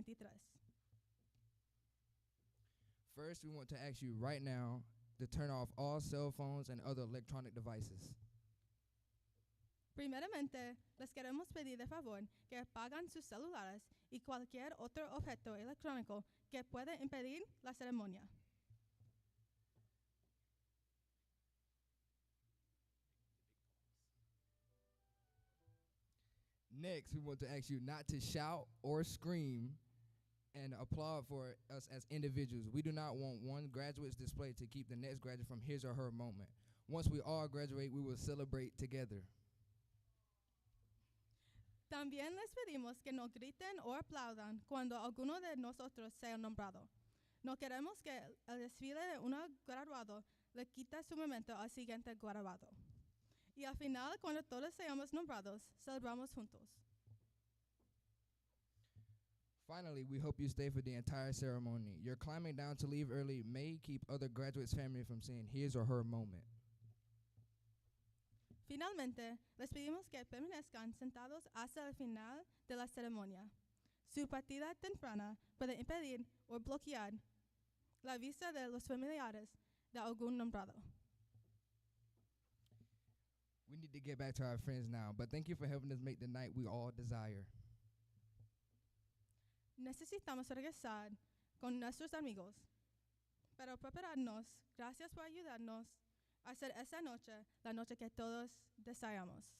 2023. First, we want to ask you right now to turn off all cell phones and other electronic devices. Primeramente, les queremos pedir de favor que apagan sus celulares y cualquier otro objeto electrónico que pueda impedir la ceremonia. Next, we want to ask you not to shout or scream and applaud for us as individuals. We do not want one graduate's display to keep the next graduate from his or her moment. Once we all graduate, we will celebrate together. También les pedimos que no griten o aplaudan cuando alguno de nosotros sea nombrado. No queremos que el desfile de un graduado le quite su momento al siguiente graduado. Y al final, cuando todos seamos nombrados, celebramos juntos. Finally, we hope you stay for the entire ceremony. Your climbing down to leave early may keep other graduates' family from seeing his or her moment. Finalmente, les pedimos que permanezcan sentados hasta el final de la ceremonia. Su partida temprana puede impedir o bloquear la vista de los familiares de algún nombrado. We need to get back to our friends now, but thank you for helping us make the night we all desire. Necesitamos regresar con nuestros amigos, pero prepararnos. Gracias por ayudarnos a hacer esa noche la noche que todos deseamos.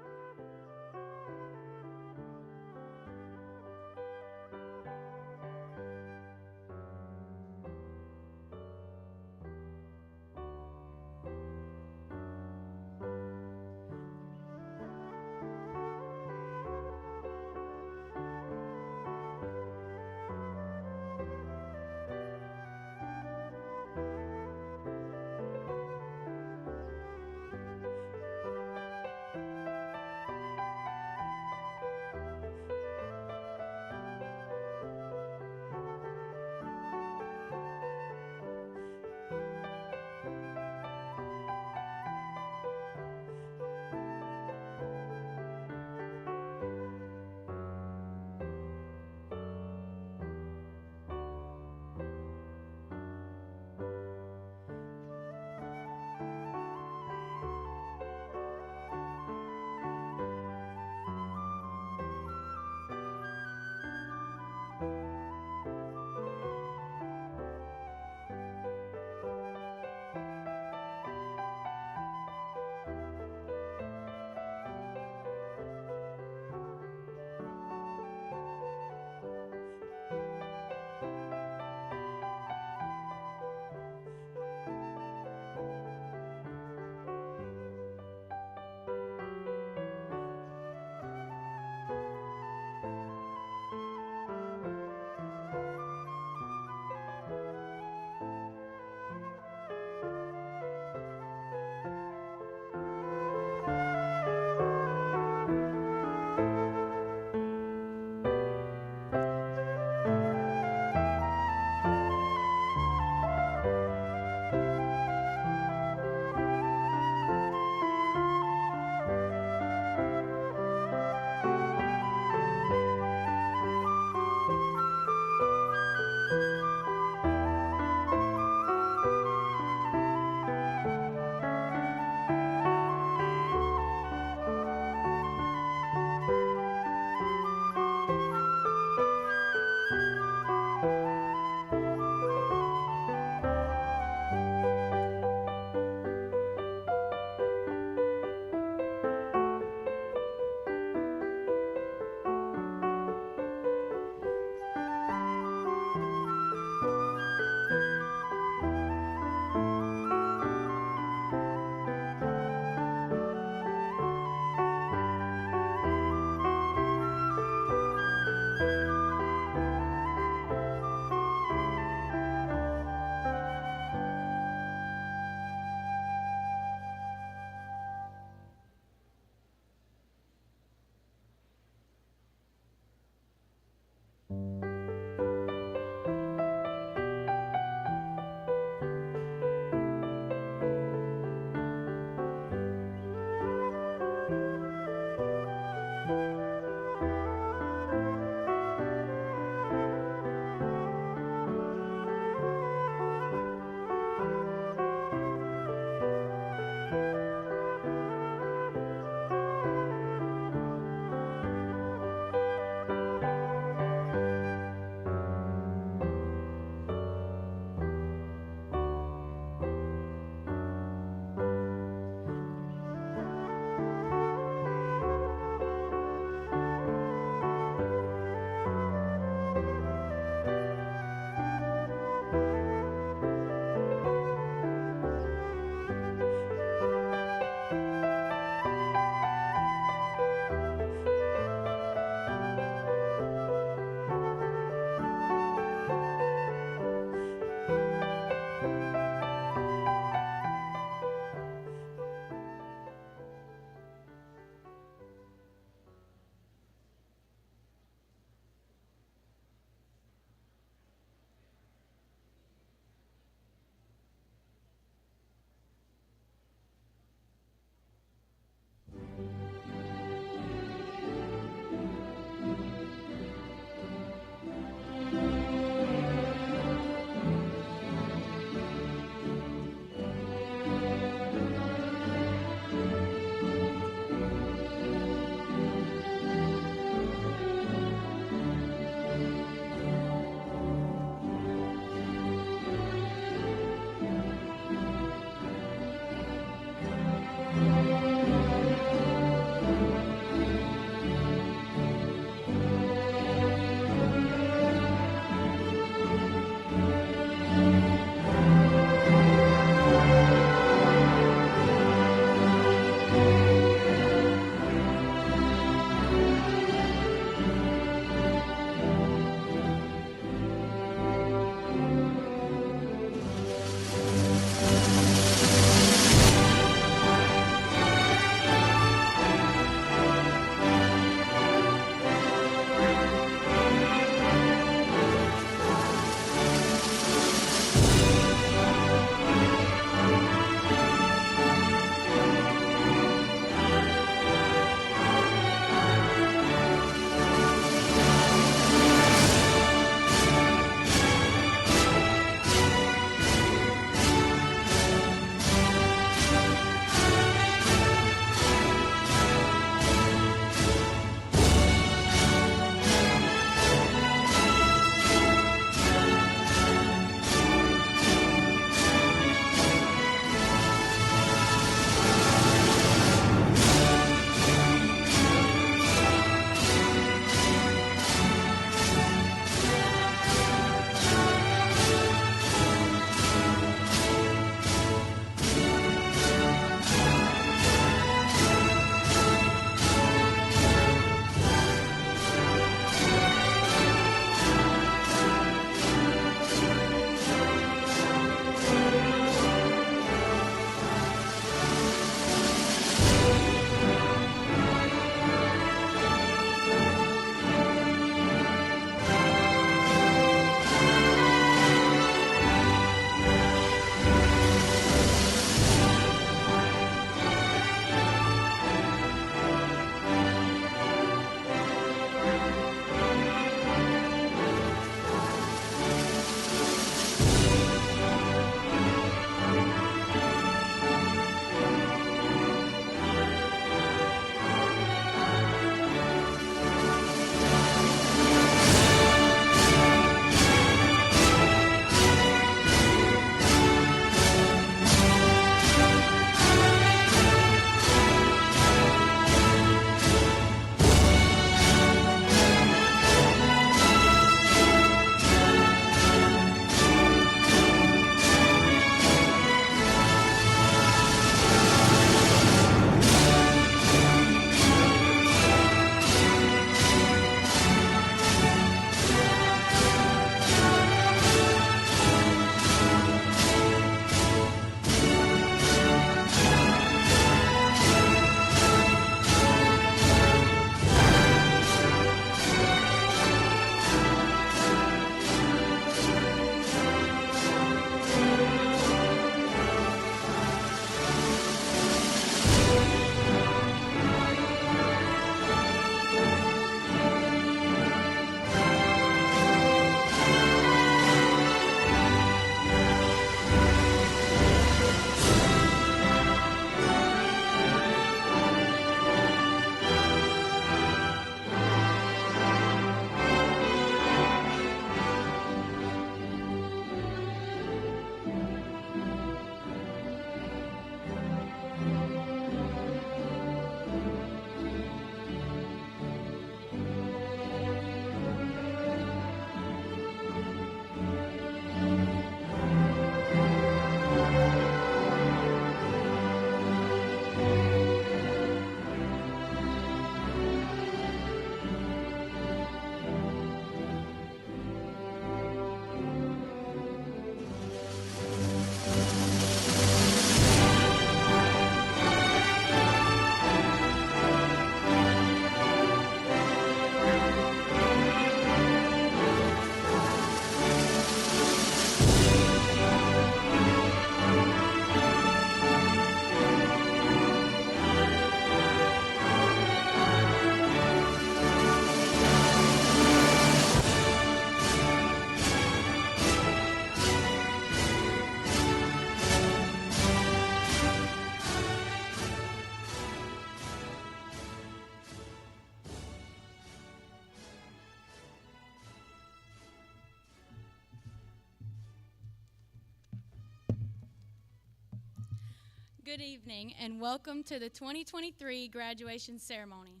Good evening and welcome to the 2023 graduation ceremony.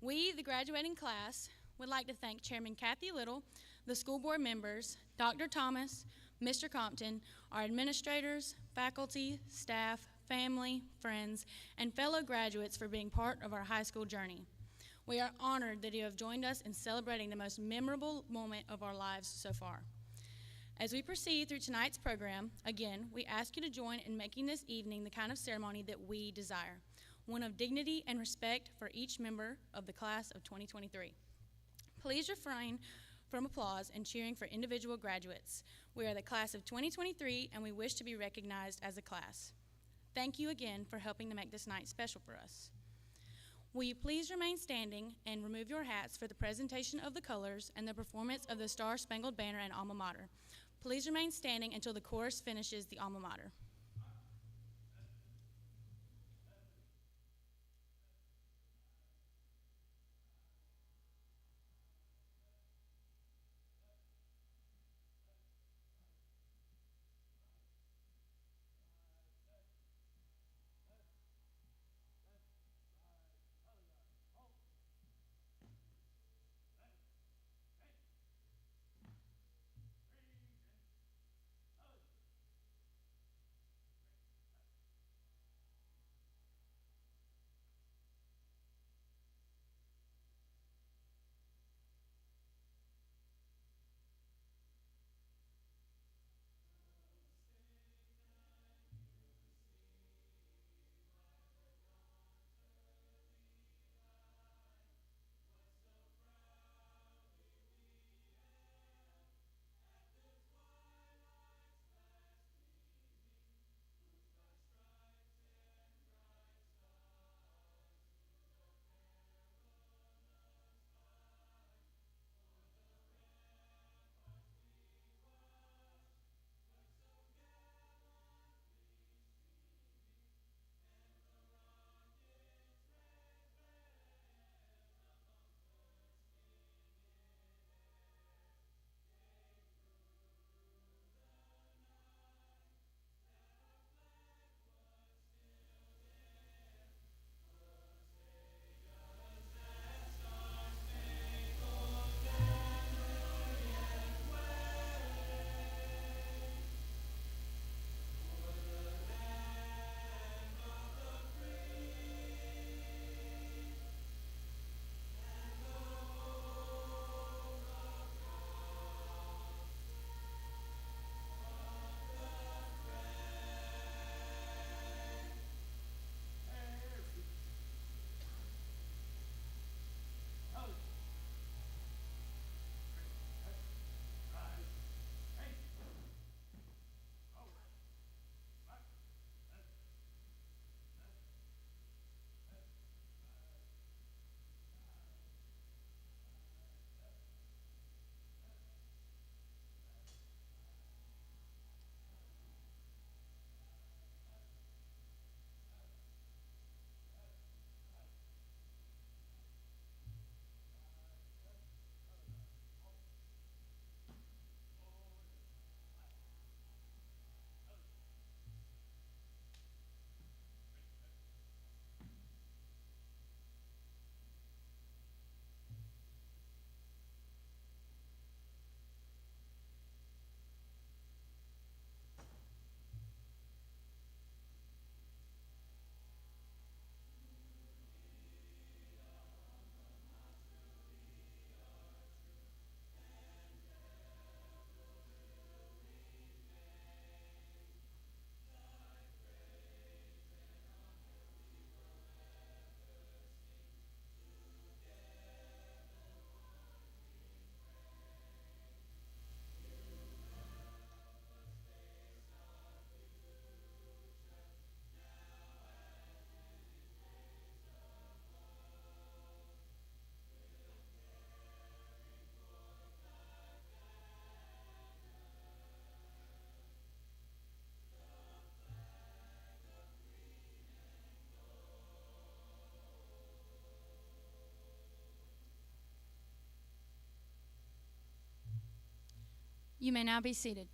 We, the graduating class, would like to thank Chairman Kathy Little, the school board members, Dr. Thomas, Mr. Compton, our administrators, faculty, staff, family, friends, and fellow graduates for being part of our high school journey. We are honored that you have joined us in celebrating the most memorable moment of our lives so far. As we proceed through tonight's program, again, we ask you to join in making this evening the kind of ceremony that we desire, one of dignity and respect for each member of the class of 2023. Please refrain from applause and cheering for individual graduates. We are the class of 2023, and we wish to be recognized as a class. Thank you again for helping to make this night special for us. Will you please remain standing and remove your hats for the presentation of the colors and the performance of the Star-Spangled Banner and Alma Mater. Please remain standing until the chorus finishes the Alma Mater. You may now be seated.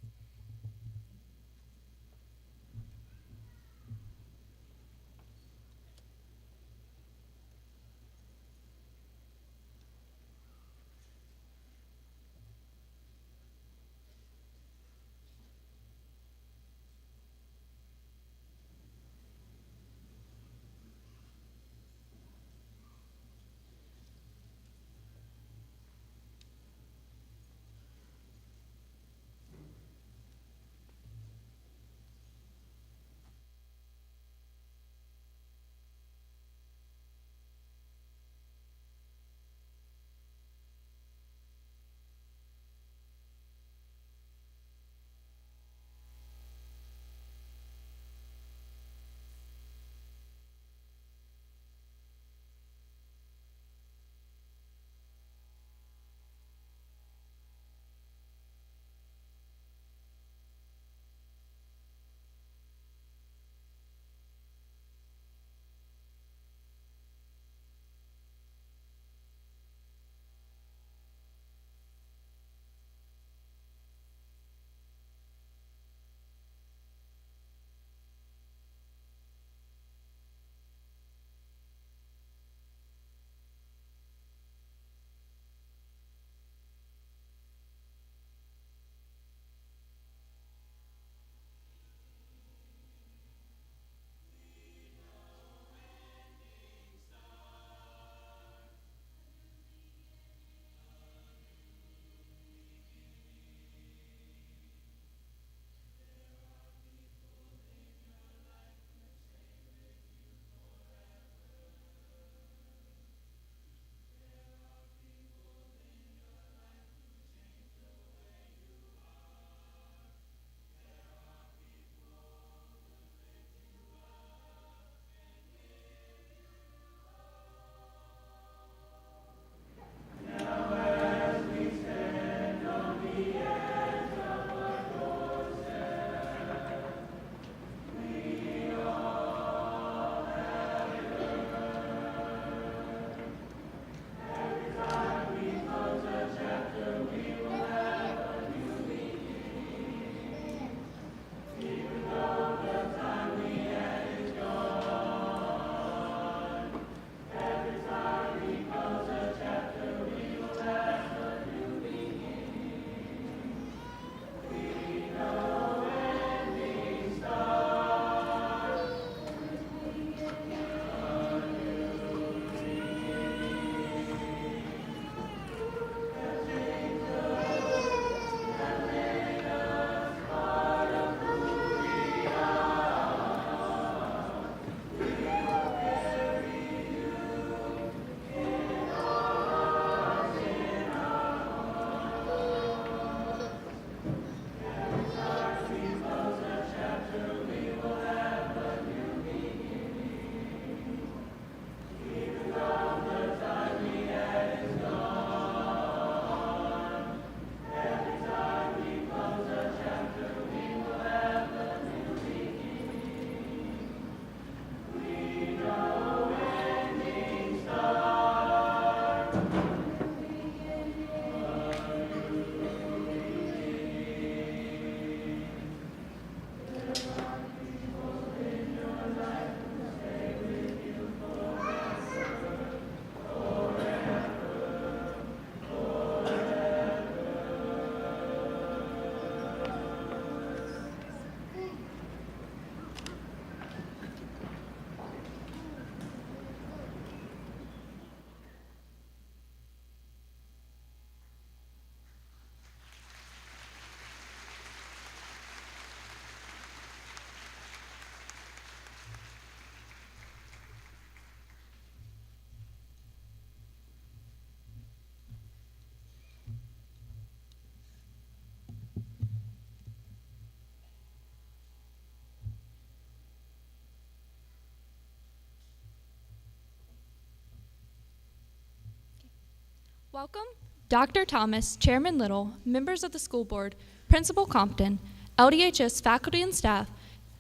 Welcome, Dr. Thomas, Chairman Little, members of the school board, Principal Compton, LDHS faculty and staff,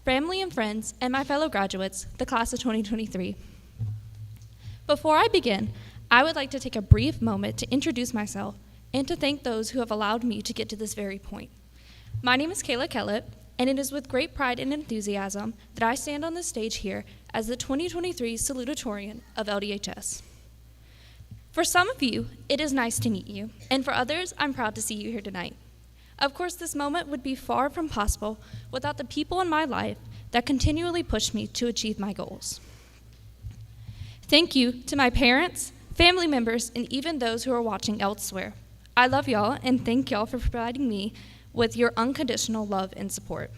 family and friends, and my fellow graduates, the class of 2023. Before I begin, I would like to take a brief moment to introduce myself and to thank those who have allowed me to get to this very point. My name is Kayla Kellett, and it is with great pride and enthusiasm that I stand on this stage here as the 2023 Salutatorian of LDHS. For some of you, it is nice to meet you, and for others, I'm proud to see you here tonight. Of course, this moment would be far from possible without the people in my life that continually push me to achieve my goals. Thank you to my parents, family members, and even those who are watching elsewhere. I love y'all and thank y'all for providing me with your unconditional love and support.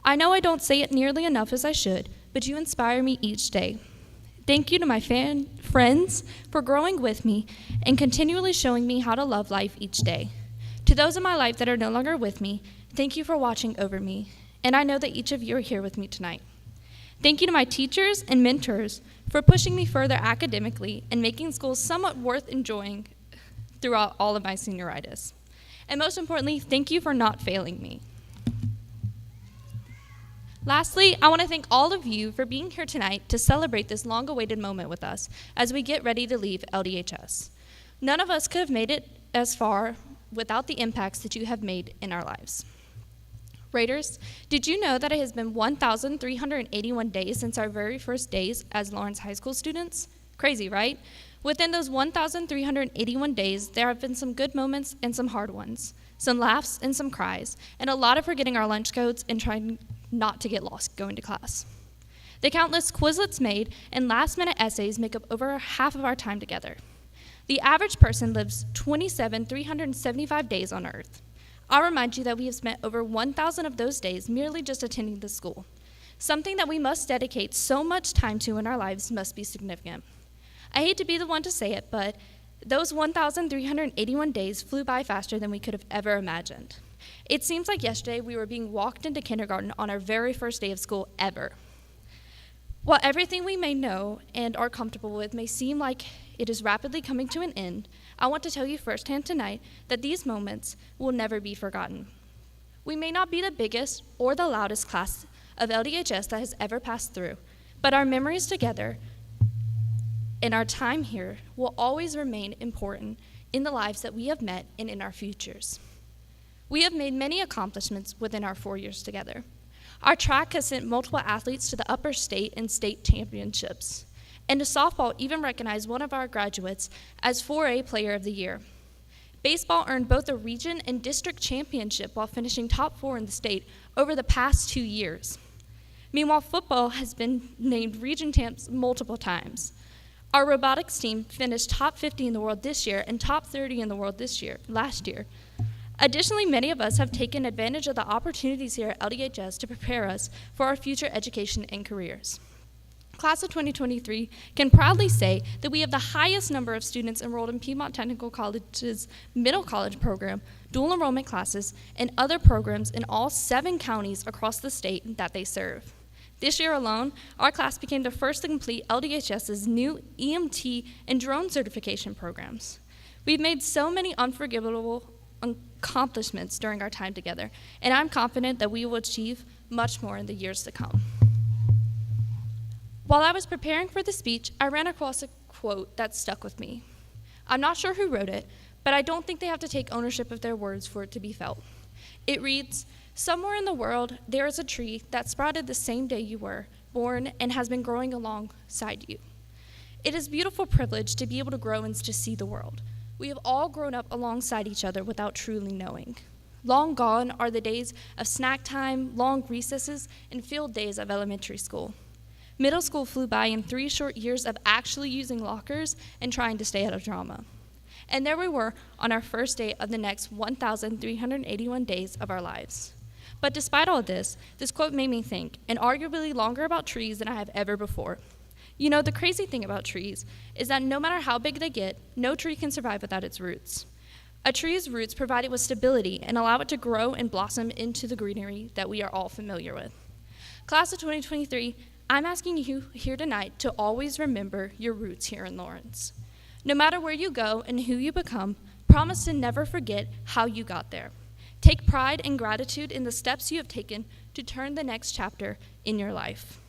I know I don't say it nearly enough as I should, but you inspire me each day. Thank you to my friends for growing with me and continually showing me how to love life each day. To those in my life that are no longer with me, thank you for watching over me, and I know that each of you are here with me tonight. Thank you to my teachers and mentors for pushing me further academically and making school somewhat worth enjoying throughout all of my senioritis. And most importantly, thank you for not failing me. Lastly, I want to thank all of you for being here tonight to celebrate this long-awaited moment with us as we get ready to leave LDHS. None of us could have made it as far without the impacts that you have made in our lives. Raiders, did you know that it has been 1,381 days since our very first days as Lawrence High School students? Crazy, right? Within those 1,381 days, there have been some good moments and some hard ones, some laughs and some cries, and a lot of forgetting our lunch codes and trying not to get lost going to class. The countless Quizlets made and last-minute essays make up over half of our time together. The average person lives 375 days on Earth. I'll remind you that we have spent over 1,000 of those days merely just attending the school. Something that we must dedicate so much time to in our lives must be significant. I hate to be the one to say it, but those 1,381 days flew by faster than we could have ever imagined. It seems like yesterday we were being walked into kindergarten on our very first day of school ever. While everything we may know and are comfortable with may seem like it is rapidly coming to an end, I want to tell you firsthand tonight that these moments will never be forgotten. We may not be the biggest or the loudest class of LDHS that has ever passed through, but our memories together and our time here will always remain important in the lives that we have met and in our futures. We have made many accomplishments within our 4 years together. Our track has sent multiple athletes to the upper state and state championships. And softball even recognized one of our graduates as 4A Player of the Year. Baseball earned both a region and district championship while finishing top 4 in the state over the past 2 years. Meanwhile, football has been named region champs multiple times. Our robotics team finished top 50 in the world this year and top 30 in the world last year. Additionally, many of us have taken advantage of the opportunities here at LDHS to prepare us for our future education and careers. Class of 2023 can proudly say that we have the highest number of students enrolled in Piedmont Technical College's middle college program, dual enrollment classes, and other programs in all 7 counties across the state that they serve. This year alone, our class became the first to complete LDHS's new EMT and drone certification programs. We've made so many unforgettable accomplishments during our time together, and I'm confident that we will achieve much more in the years to come. While I was preparing for the speech, I ran across a quote that stuck with me. I'm not sure who wrote it, but I don't think they have to take ownership of their words for it to be felt. It reads, "Somewhere in the world, there is a tree that sprouted the same day you were born and has been growing alongside you. It is a beautiful privilege to be able to grow and to see the world. We have all grown up alongside each other without truly knowing. Long gone are the days of snack time, long recesses, and field days of elementary school. Middle school flew by in 3 short years of actually using lockers and trying to stay out of drama. And there we were on our first day of the next 1,381 days of our lives. But despite all this quote made me think, and arguably longer about trees than I have ever before. You know, the crazy thing about trees is that no matter how big they get, no tree can survive without its roots. A tree's roots provide it with stability and allow it to grow and blossom into the greenery that we are all familiar with. Class of 2023, I'm asking you here tonight to always remember your roots here in Lawrence. No matter where you go and who you become, promise to never forget how you got there. Take pride and gratitude in the steps you have taken to turn the next chapter in your life.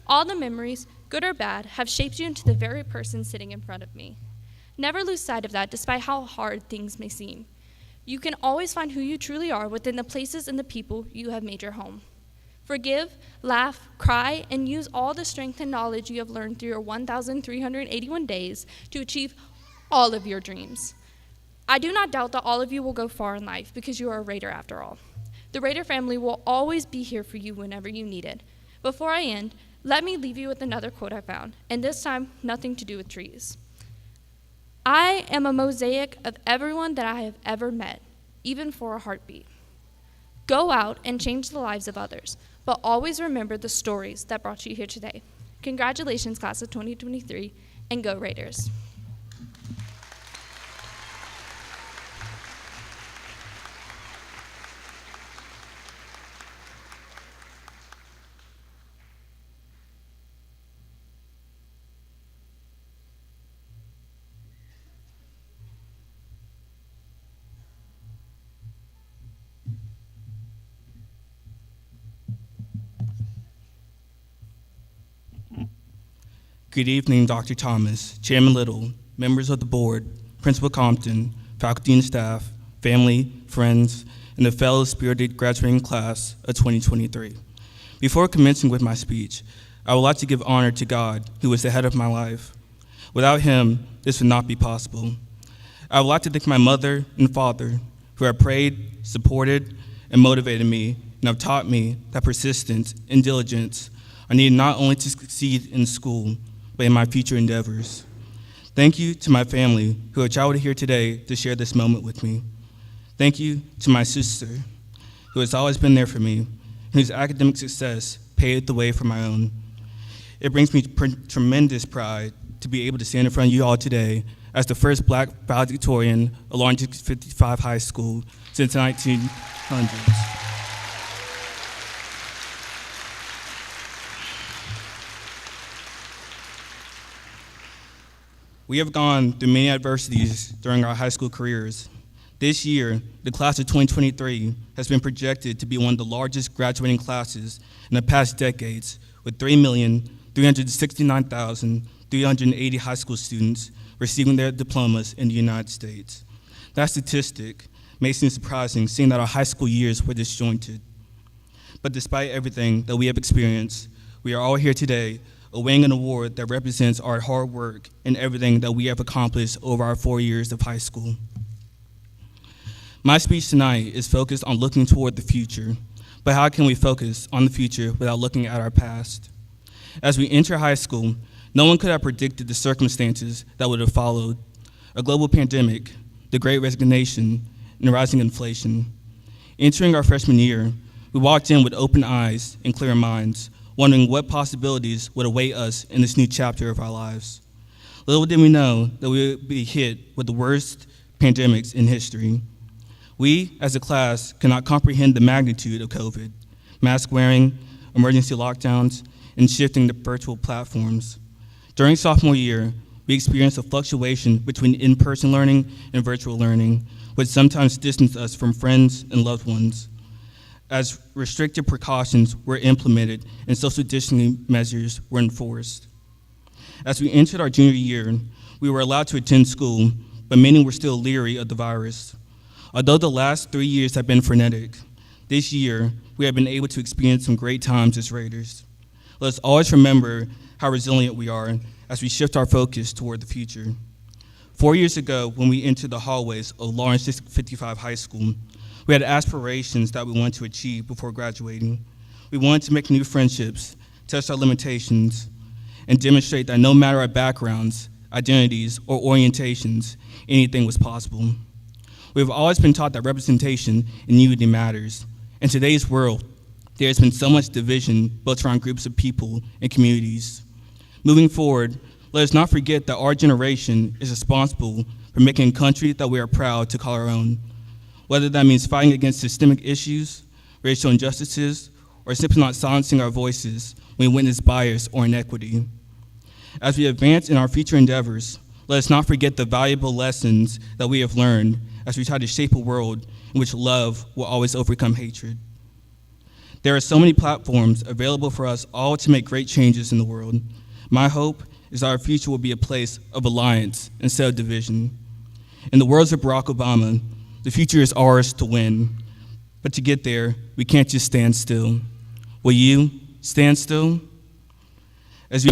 All the memories, good or bad, have shaped you into the very person sitting in front of me. Never lose sight of that, despite how hard things may seem. You can always find who you truly are within the places and the people you have made your home. Forgive, laugh, cry, and use all the strength and knowledge you have learned through your 1,381 days to achieve all of your dreams. I do not doubt that all of you will go far in life because you are a Raider after all. The Raider family will always be here for you whenever you need it. Before I end, let me leave you with another quote I found, and this time, nothing to do with trees. I am a mosaic of everyone that I have ever met, even for a heartbeat. Go out and change the lives of others, but always remember the stories that brought you here today. Congratulations, class of 2023, and go Raiders. Good evening, Dr. Thomas, Chairman Little, members of the board, Principal Compton, faculty and staff, family, friends, and the fellow spirited graduating class of 2023. Before commencing with my speech, I would like to give honor to God, who is the head of my life. Without him, this would not be possible. I would like to thank my mother and father, who have prayed, supported, and motivated me, and have taught me that persistence and diligence are needed not only to succeed in school, but in my future endeavors. Thank you to my family who have traveled here today to share this moment with me. Thank you to my sister, who has always been there for me, and whose academic success paved the way for my own. It brings me tremendous pride to be able to stand in front of you all today as the first Black valedictorian of Lawrence 55 High School since the 1900s. We have gone through many adversities during our high school careers. This year, the class of 2023 has been projected to be one of the largest graduating classes in the past decades, with 3,369,380 high school students receiving their diplomas in the United States. That statistic may seem surprising, seeing that our high school years were disjointed. But despite everything that we have experienced, we are all here today awaiting an award that represents our hard work and everything that we have accomplished over our 4 years of high school. My speech tonight is focused on looking toward the future, but how can we focus on the future without looking at our past? As we enter high school, no one could have predicted the circumstances that would have followed: a global pandemic, the Great Resignation, and rising inflation. Entering our freshman year, we walked in with open eyes and clear minds, wondering what possibilities would await us in this new chapter of our lives. Little did we know that we would be hit with the worst pandemics in history. We, as a class, cannot comprehend the magnitude of COVID, mask wearing, emergency lockdowns, and shifting to virtual platforms. During sophomore year, we experienced a fluctuation between in-person learning and virtual learning, which sometimes distanced us from friends and loved ones, as restrictive precautions were implemented and social distancing measures were enforced. As we entered our junior year, we were allowed to attend school, but many were still leery of the virus. Although the last 3 years have been frenetic, this year we have been able to experience some great times as Raiders. Let's always remember how resilient we are as we shift our focus toward the future. 4 years ago, when we entered the hallways of Lawrence 55 High School, we had aspirations that we wanted to achieve before graduating. We wanted to make new friendships, test our limitations, and demonstrate that no matter our backgrounds, identities, or orientations, anything was possible. We have always been taught that representation and unity matters. In today's world, there has been so much division built around groups of people and communities. Moving forward, let us not forget that our generation is responsible for making a country that we are proud to call our own. Whether that means fighting against systemic issues, racial injustices, or simply not silencing our voices when we witness bias or inequity. As we advance in our future endeavors, let us not forget the valuable lessons that we have learned as we try to shape a world in which love will always overcome hatred. There are so many platforms available for us all to make great changes in the world. My hope is our future will be a place of alliance instead of division. In the words of Barack Obama, the future is ours to win. But to get there, we can't just stand still. Will you stand still? As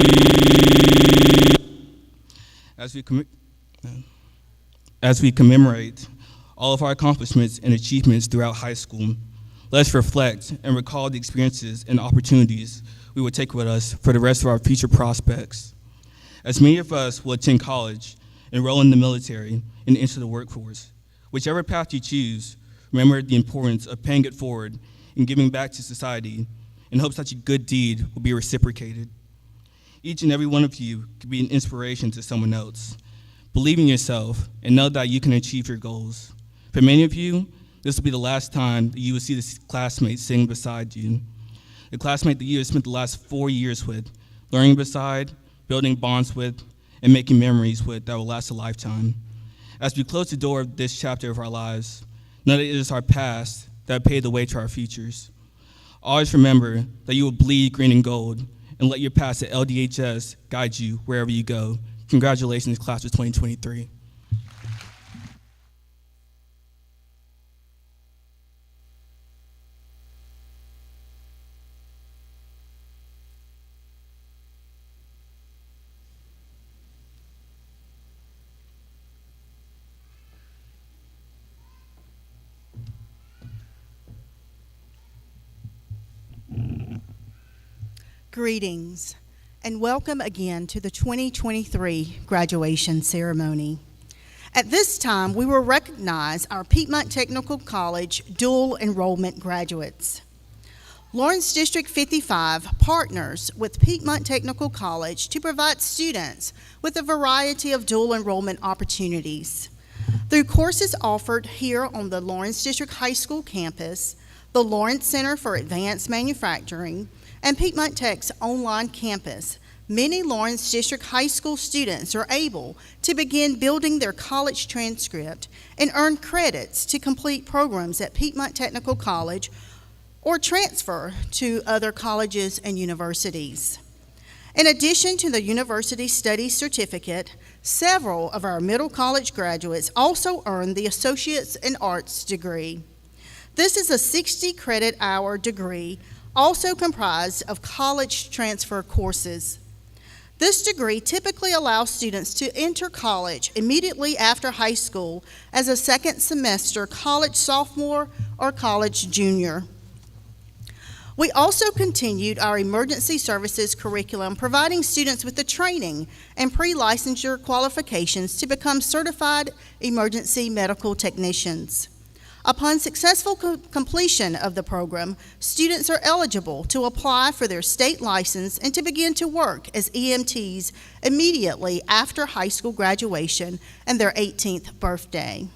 we commemorate all of our accomplishments and achievements throughout high school, let's reflect and recall the experiences and opportunities we will take with us for the rest of our future prospects. As many of us will attend college, enroll in the military, and enter the workforce, whichever path you choose, remember the importance of paying it forward and giving back to society in hopes that your good deed will be reciprocated. Each and every one of you could be an inspiration to someone else. Believe in yourself and know that you can achieve your goals. For many of you, this will be the last time that you will see this classmate sitting beside you. The classmate that you have spent the last 4 years with, learning beside, building bonds with, and making memories with that will last a lifetime. As we close the door of this chapter of our lives, know that it is our past that paved the way to our futures. Always remember that you will bleed green and gold, and let your past at LDHS guide you wherever you go. Congratulations, class of 2023. Greetings, and welcome again to the 2023 graduation ceremony. At this time, we will recognize our Piedmont Technical College dual enrollment graduates. Lawrence District 55 partners with Piedmont Technical College to provide students with a variety of dual enrollment opportunities. Through courses offered here on the Lawrence District High School campus, the Lawrence Center for Advanced Manufacturing, and Piedmont Tech's online campus, many Lawrence District High School students are able to begin building their college transcript and earn credits to complete programs at Piedmont Technical College or transfer to other colleges and universities. In addition to the University Studies Certificate, several of our middle college graduates also earned the Associates in Arts degree. This is a 60 credit hour degree also comprised of college transfer courses. This degree typically allows students to enter college immediately after high school as a second semester college sophomore or college junior. We also continued our emergency services curriculum, providing students with the training and pre-licensure qualifications to become certified emergency medical technicians. Upon successful completion of the program, students are eligible to apply for their state license and to begin to work as EMTs immediately after high school graduation and their 18th birthday.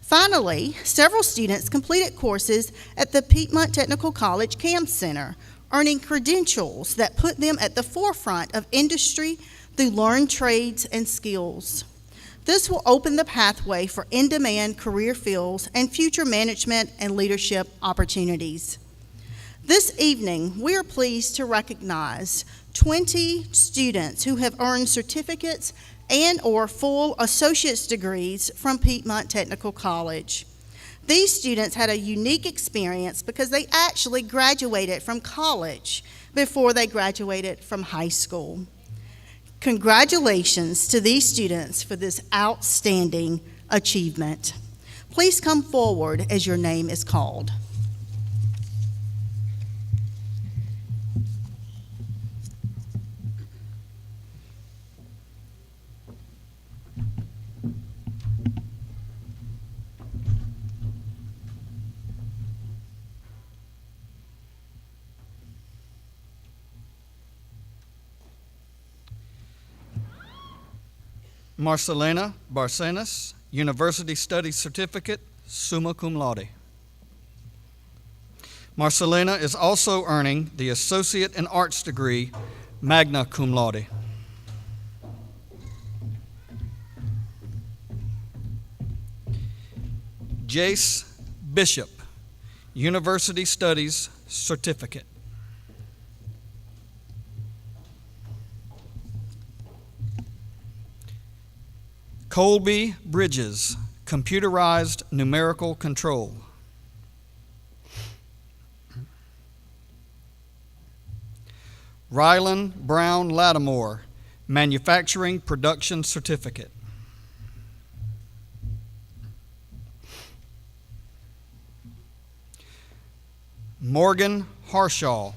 Finally, several students completed courses at the Piedmont Technical College Camp Center, earning credentials that put them at the forefront of industry through learned trades and skills. This will open the pathway for in-demand career fields and future management and leadership opportunities. This evening, we are pleased to recognize 20 students who have earned certificates and/or full associate's degrees from Piedmont Technical College. These students had a unique experience because they actually graduated from college before they graduated from high school. Congratulations to these students for this outstanding achievement. Please come forward as your name is called. Marcelina Barcenas, University Studies Certificate, summa cum laude. Marcelina is also earning the Associate in Arts degree, magna cum laude. Jace Bishop, University Studies Certificate. Colby Bridges, Computerized Numerical Control. Rylan Brown Lattimore, Manufacturing Production Certificate. Morgan Harshaw,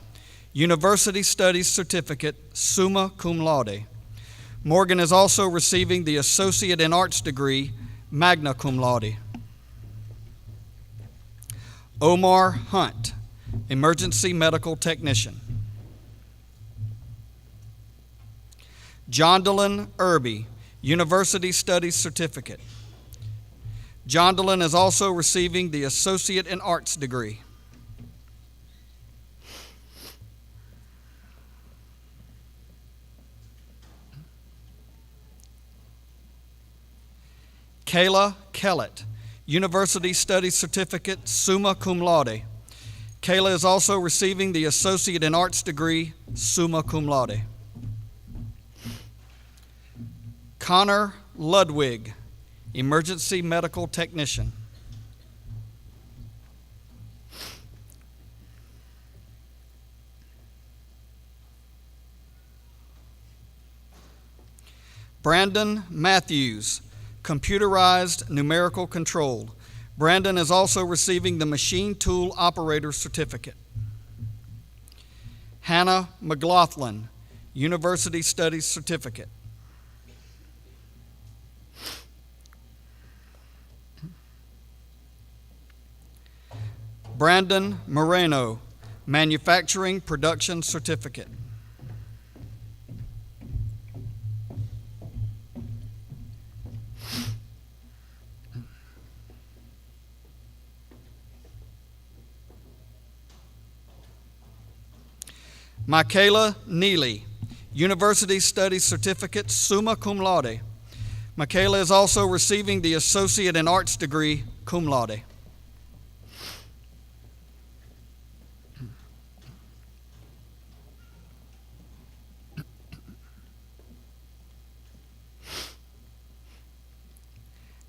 University Studies Certificate, Summa Cum Laude. Morgan is also receiving the Associate in Arts degree, Magna Cum Laude. Omar Hunt, Emergency Medical Technician. Jondalyn Irby, University Studies Certificate. Jondalyn is also receiving the Associate in Arts degree. Kayla Kellett, University Studies Certificate, Summa Cum Laude. Kayla is also receiving the Associate in Arts degree, Summa Cum Laude. Connor Ludwig, Emergency Medical Technician. Brandon Matthews, Computerized Numerical Control. Brandon is also receiving the Machine Tool Operator Certificate. Hannah McLaughlin, University Studies Certificate. Brandon Moreno, Manufacturing Production Certificate. Michaela Neely, University Studies Certificate, Summa Cum Laude. Michaela is also receiving the Associate in Arts degree, Cum Laude.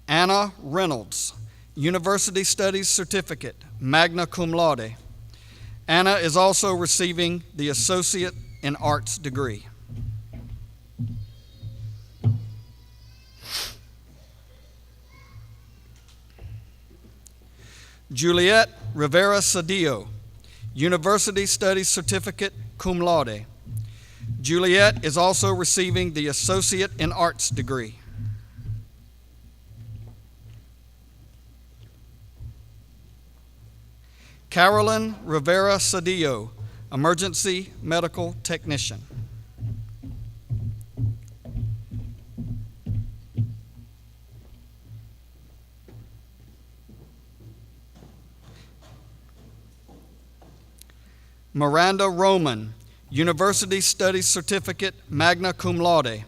Anna Reynolds, University Studies Certificate, Magna Cum Laude. Anna is also receiving the Associate in Arts degree. Juliet Rivera Cedillo, University Studies Certificate, Cum Laude. Juliet is also receiving the Associate in Arts degree. Carolyn Rivera Cedillo, Emergency Medical Technician. Miranda Roman, University Studies Certificate, Magna Cum Laude.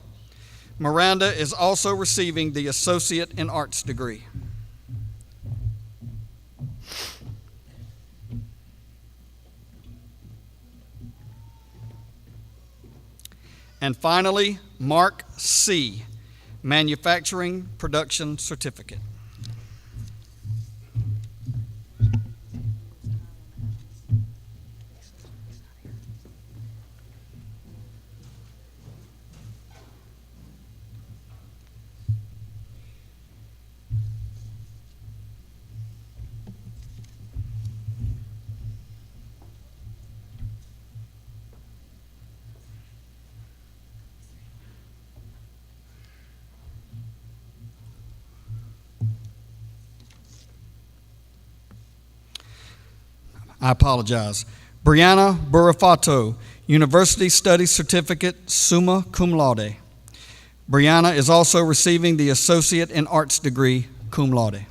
Miranda is also receiving the Associate in Arts degree. And finally, Mark C., Manufacturing Production Certificate. I apologize. Brianna Burafato, University Studies Certificate, Summa Cum Laude. Brianna is also receiving the Associate in Arts degree, Cum Laude.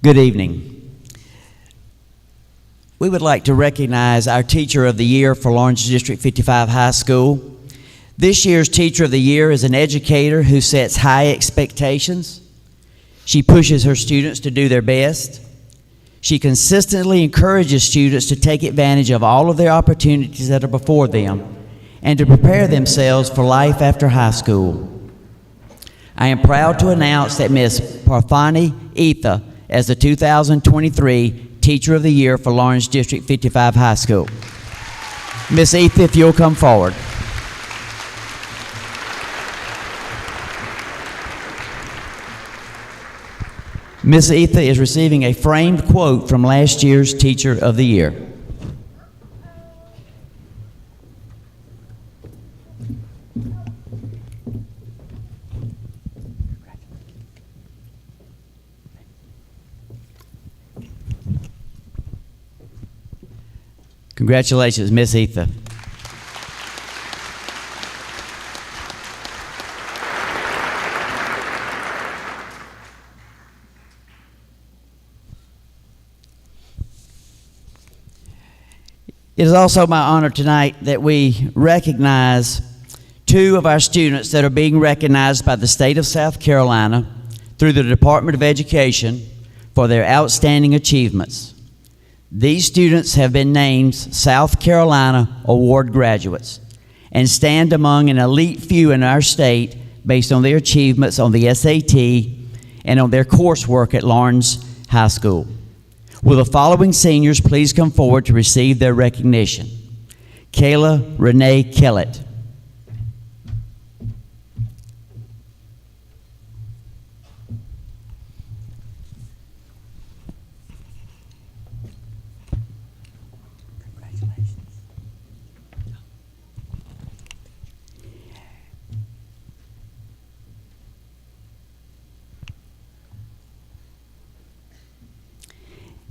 Good evening. We would like to recognize our Teacher of the Year for Lawrence District 55 High School. This year's Teacher of the Year is an educator who sets high expectations. She pushes her students to do their best. She consistently encourages students to take advantage of all of their opportunities that are before them and to prepare themselves for life after high school. I am proud to announce that Ms. Parthani Etha as the 2023 Teacher of the Year for Lawrence District 55 High School. Ms. Etha, if you'll come forward. Ms. Etha is receiving a framed quote from last year's Teacher of the Year. Congratulations, Ms. Etha. It is also my honor tonight that we recognize two of our students that are being recognized by the state of South Carolina through the Department of Education for their outstanding achievements. These students have been named South Carolina Award graduates and stand among an elite few in our state based on their achievements on the SAT and on their coursework at Lawrence High School. Will the following seniors please come forward to receive their recognition? Kayla Renee Kellett.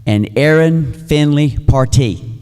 And Aaron Finley Partee.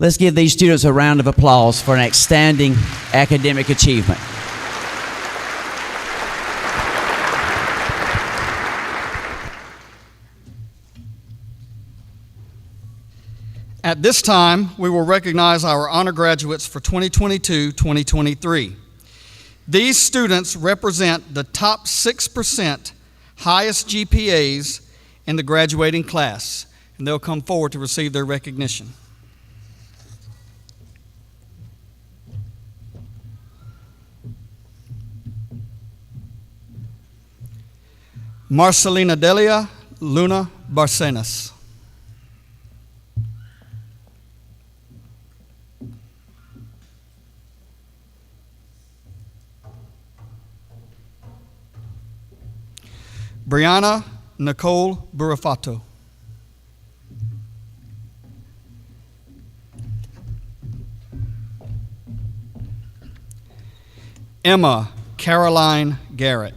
Let's give these students a round of applause for an outstanding academic achievement. At this time, we will recognize our honor graduates for 2022-2023. These students represent the top 6% highest GPAs in the graduating class, and they'll come forward to receive their recognition. Marcelina Delia Luna Barcenas. Brianna Nicole Burafato. Emma Caroline Garrett.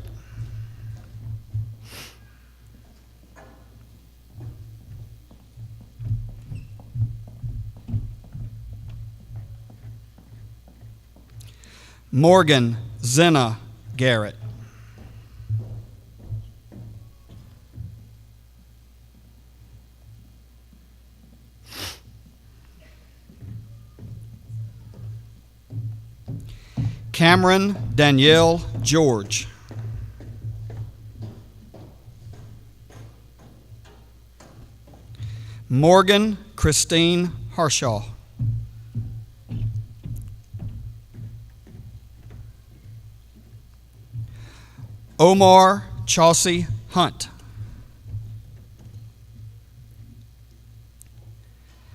Morgan Zena Garrett. Cameron Danielle George. Morgan Christine Harshaw. Omar Chauncey Hunt.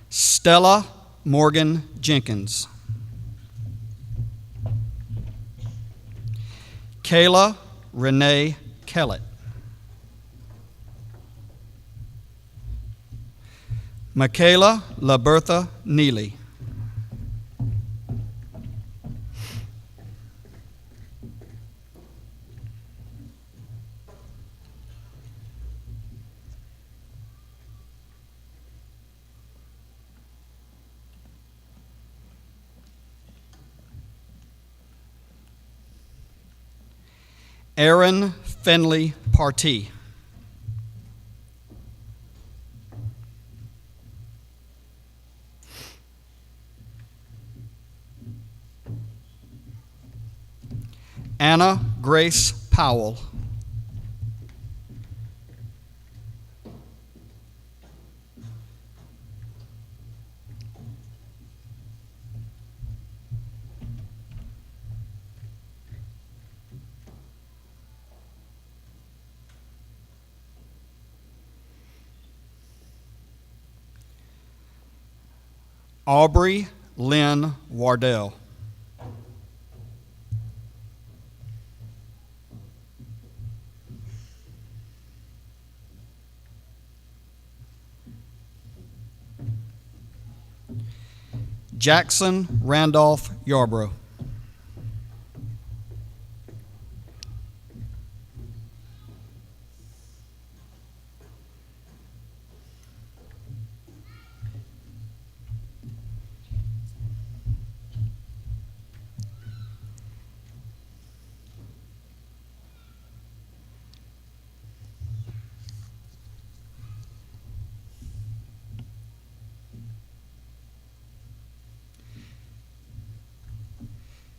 Stella Morgan Jenkins. Kayla Renee Kellett. Michaela LaBertha Neely. Aaron Finley Partee. Anna Grace Powell. Aubrey Lynn Wardell. Jackson Randolph Yarbrough.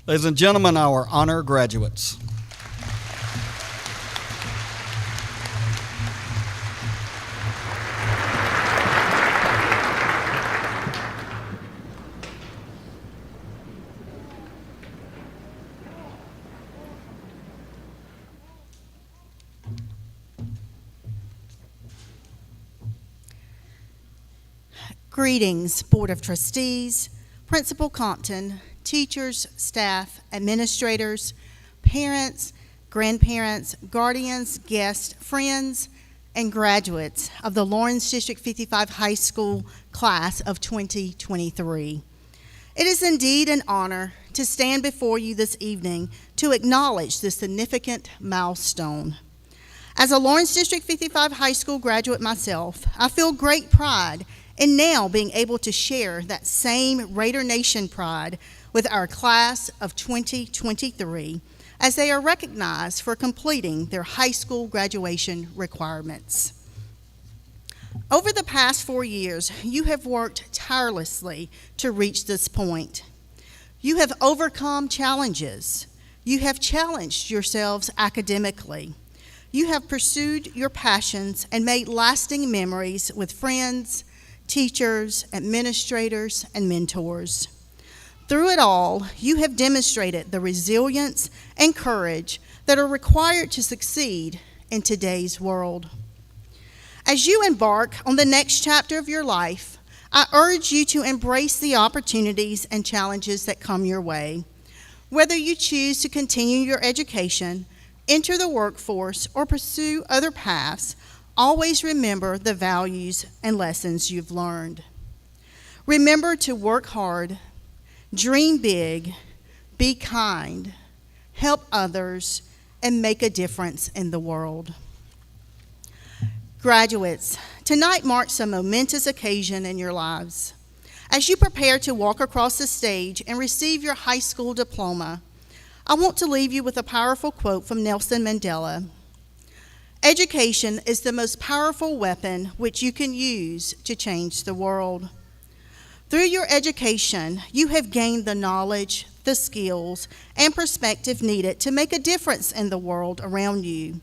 Ladies and gentlemen, our honor graduates. Greetings, Board of Trustees, Principal Compton, teachers, staff, administrators, parents, grandparents, guardians, guests, friends, and graduates of the Lawrence District 55 High School class of 2023. It is indeed an honor to stand before you this evening to acknowledge this significant milestone. As a Lawrence District 55 High School graduate myself, I feel great pride in now being able to share that same Raider Nation pride with our class of 2023 as they are recognized for completing their high school graduation requirements. Over the past 4 years, you have worked tirelessly to reach this point. You have overcome challenges. You have challenged yourselves academically. You have pursued your passions and made lasting memories with friends, teachers, administrators, and mentors. Through it all, you have demonstrated the resilience and courage that are required to succeed in today's world. As you embark on the next chapter of your life, I urge you to embrace the opportunities and challenges that come your way. Whether you choose to continue your education, enter the workforce, or pursue other paths, always remember the values and lessons you've learned. Remember to work hard, dream big, be kind, help others, and make a difference in the world. Graduates, tonight marks a momentous occasion in your lives. As you prepare to walk across the stage and receive your high school diploma, I want to leave you with a powerful quote from Nelson Mandela. Education is the most powerful weapon which you can use to change the world. Through your education, you have gained the knowledge, the skills, and perspective needed to make a difference in the world around you.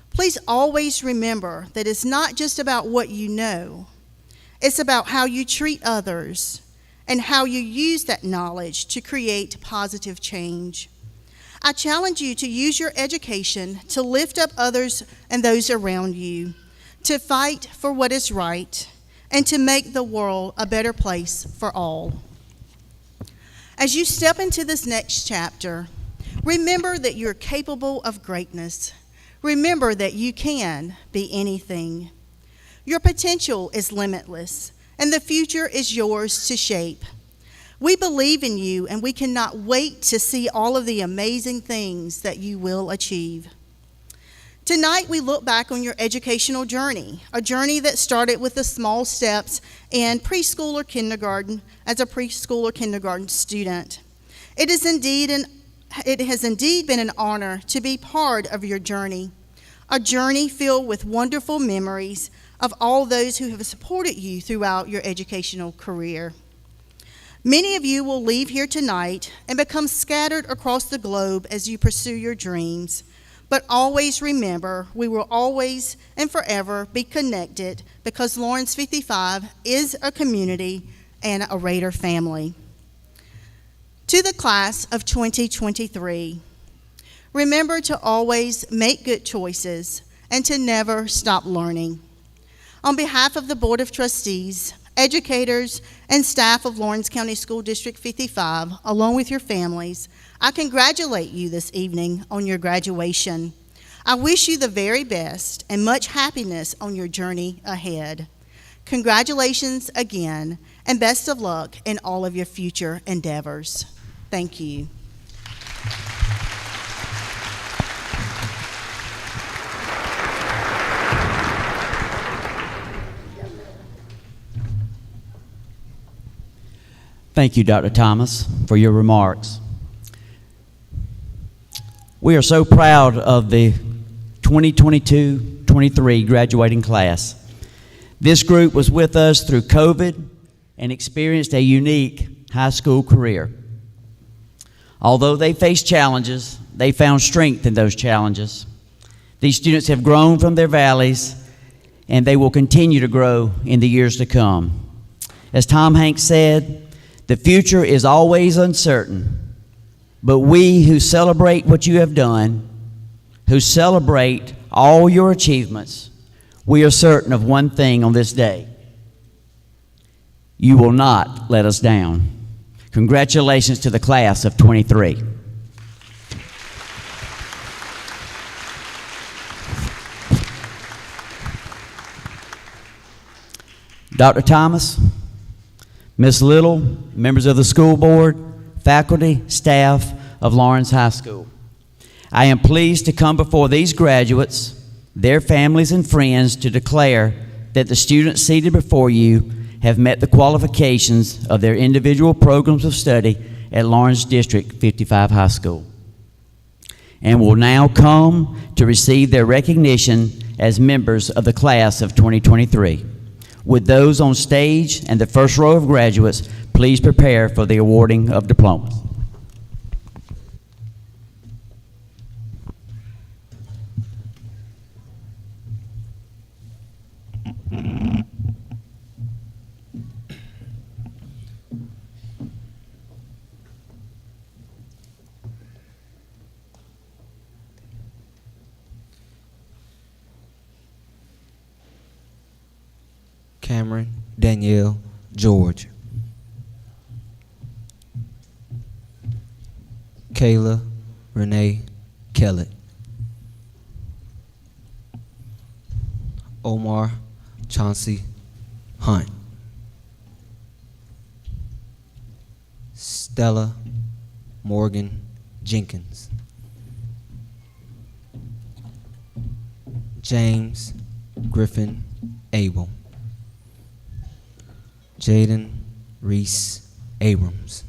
Please always remember that it's not just about what you know. It's about how you treat others and how you use that knowledge to create positive change. I challenge you to use your education to lift up others and those around you, to fight for what is right, and to make the world a better place for all. As you step into this next chapter, remember that you're capable of greatness. Remember that you can be anything. Your potential is limitless, and the future is yours to shape. We believe in you, and we cannot wait to see all of the amazing things that you will achieve. Tonight, we look back on your educational journey, a journey that started with the small steps in preschool or kindergarten as a preschool or kindergarten student. It is indeed it has indeed been an honor to be part of your journey, a journey filled with wonderful memories of all those who have supported you throughout your educational career. Many of you will leave here tonight and become scattered across the globe as you pursue your dreams. But always remember, we will always and forever be connected because Lawrence 55 is a community and a Raider family. To the class of 2023, remember to always make good choices and to never stop learning. On behalf of the Board of Trustees, educators, and staff of Lawrence County School District 55, along with your families, I congratulate you this evening on your graduation. I wish you the very best and much happiness on your journey ahead. Congratulations again, and best of luck in all of your future endeavors. Thank you. Thank you, Dr. Thomas, for your remarks. We are so proud of the 2022-23 graduating class. This group was with us through COVID and experienced a unique high school career. Although they faced challenges, they found strength in those challenges. These students have grown from their valleys, and they will continue to grow in the years to come. As Tom Hanks said, the future is always uncertain, but we who celebrate what you have done, who celebrate all your achievements, we are certain of one thing on this day: you will not let us down. Congratulations to the class of 23. Dr. Thomas, Ms. Little, members of the school board, faculty, staff of Lawrence High School, I am pleased to come before these graduates, their families and friends, to declare that the students seated before you have met the qualifications of their individual programs of study at Lawrence District 55 High School, and will now come to receive their recognition as members of the class of 2023. Would those on stage and the first row of graduates please prepare for the awarding of diplomas? Cameron Danielle George. Kayla Renee Kellett. Omar Chauncey Hunt. Stella Morgan Jenkins. James Griffin Abel. Jaden Reese Abrams.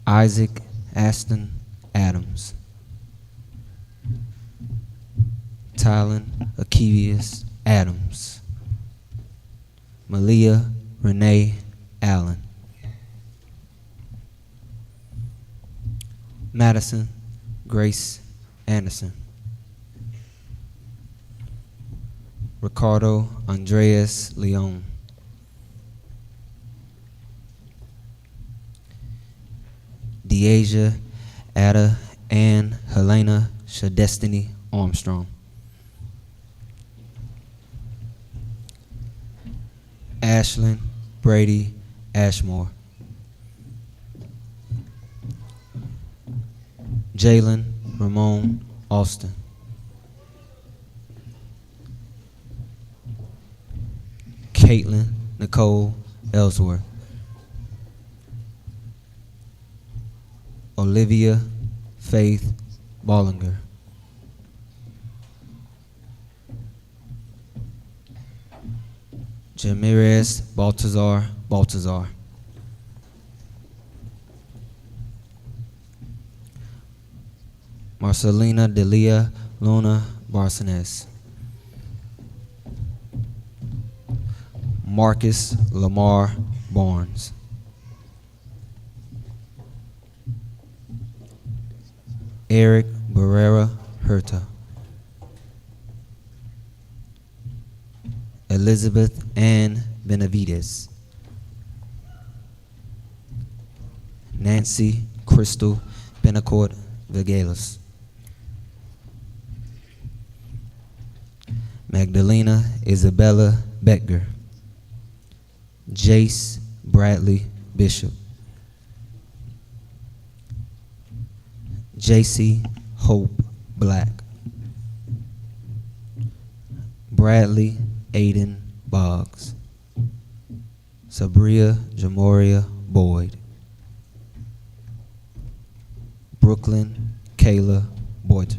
Isaac Aston Adams. Tylen Akevius Adams. Malia Renee Allen. Madison Grace Anderson. Ricardo Andreas Leon. Deasia Ada Ann Helena Shadestiny Armstrong. Ashlyn Brady Ashmore. Jalen Ramon Austin. Caitlin Nicole Ellsworth. Olivia Faith Bollinger. Jamirez Baltazar. Marcelina Delia Luna Barcenes. Marcus Lamar Barnes. Eric Barrera Herta. Elizabeth Ann Benavides. Nancy Crystal Benacourt Viguelas. Magdalena Isabella Becker. Jace Bradley Bishop. JC Hope Black. Bradley Aiden Boggs. Sabria Jamoria Boyd. Brooklyn Kayla Boyter.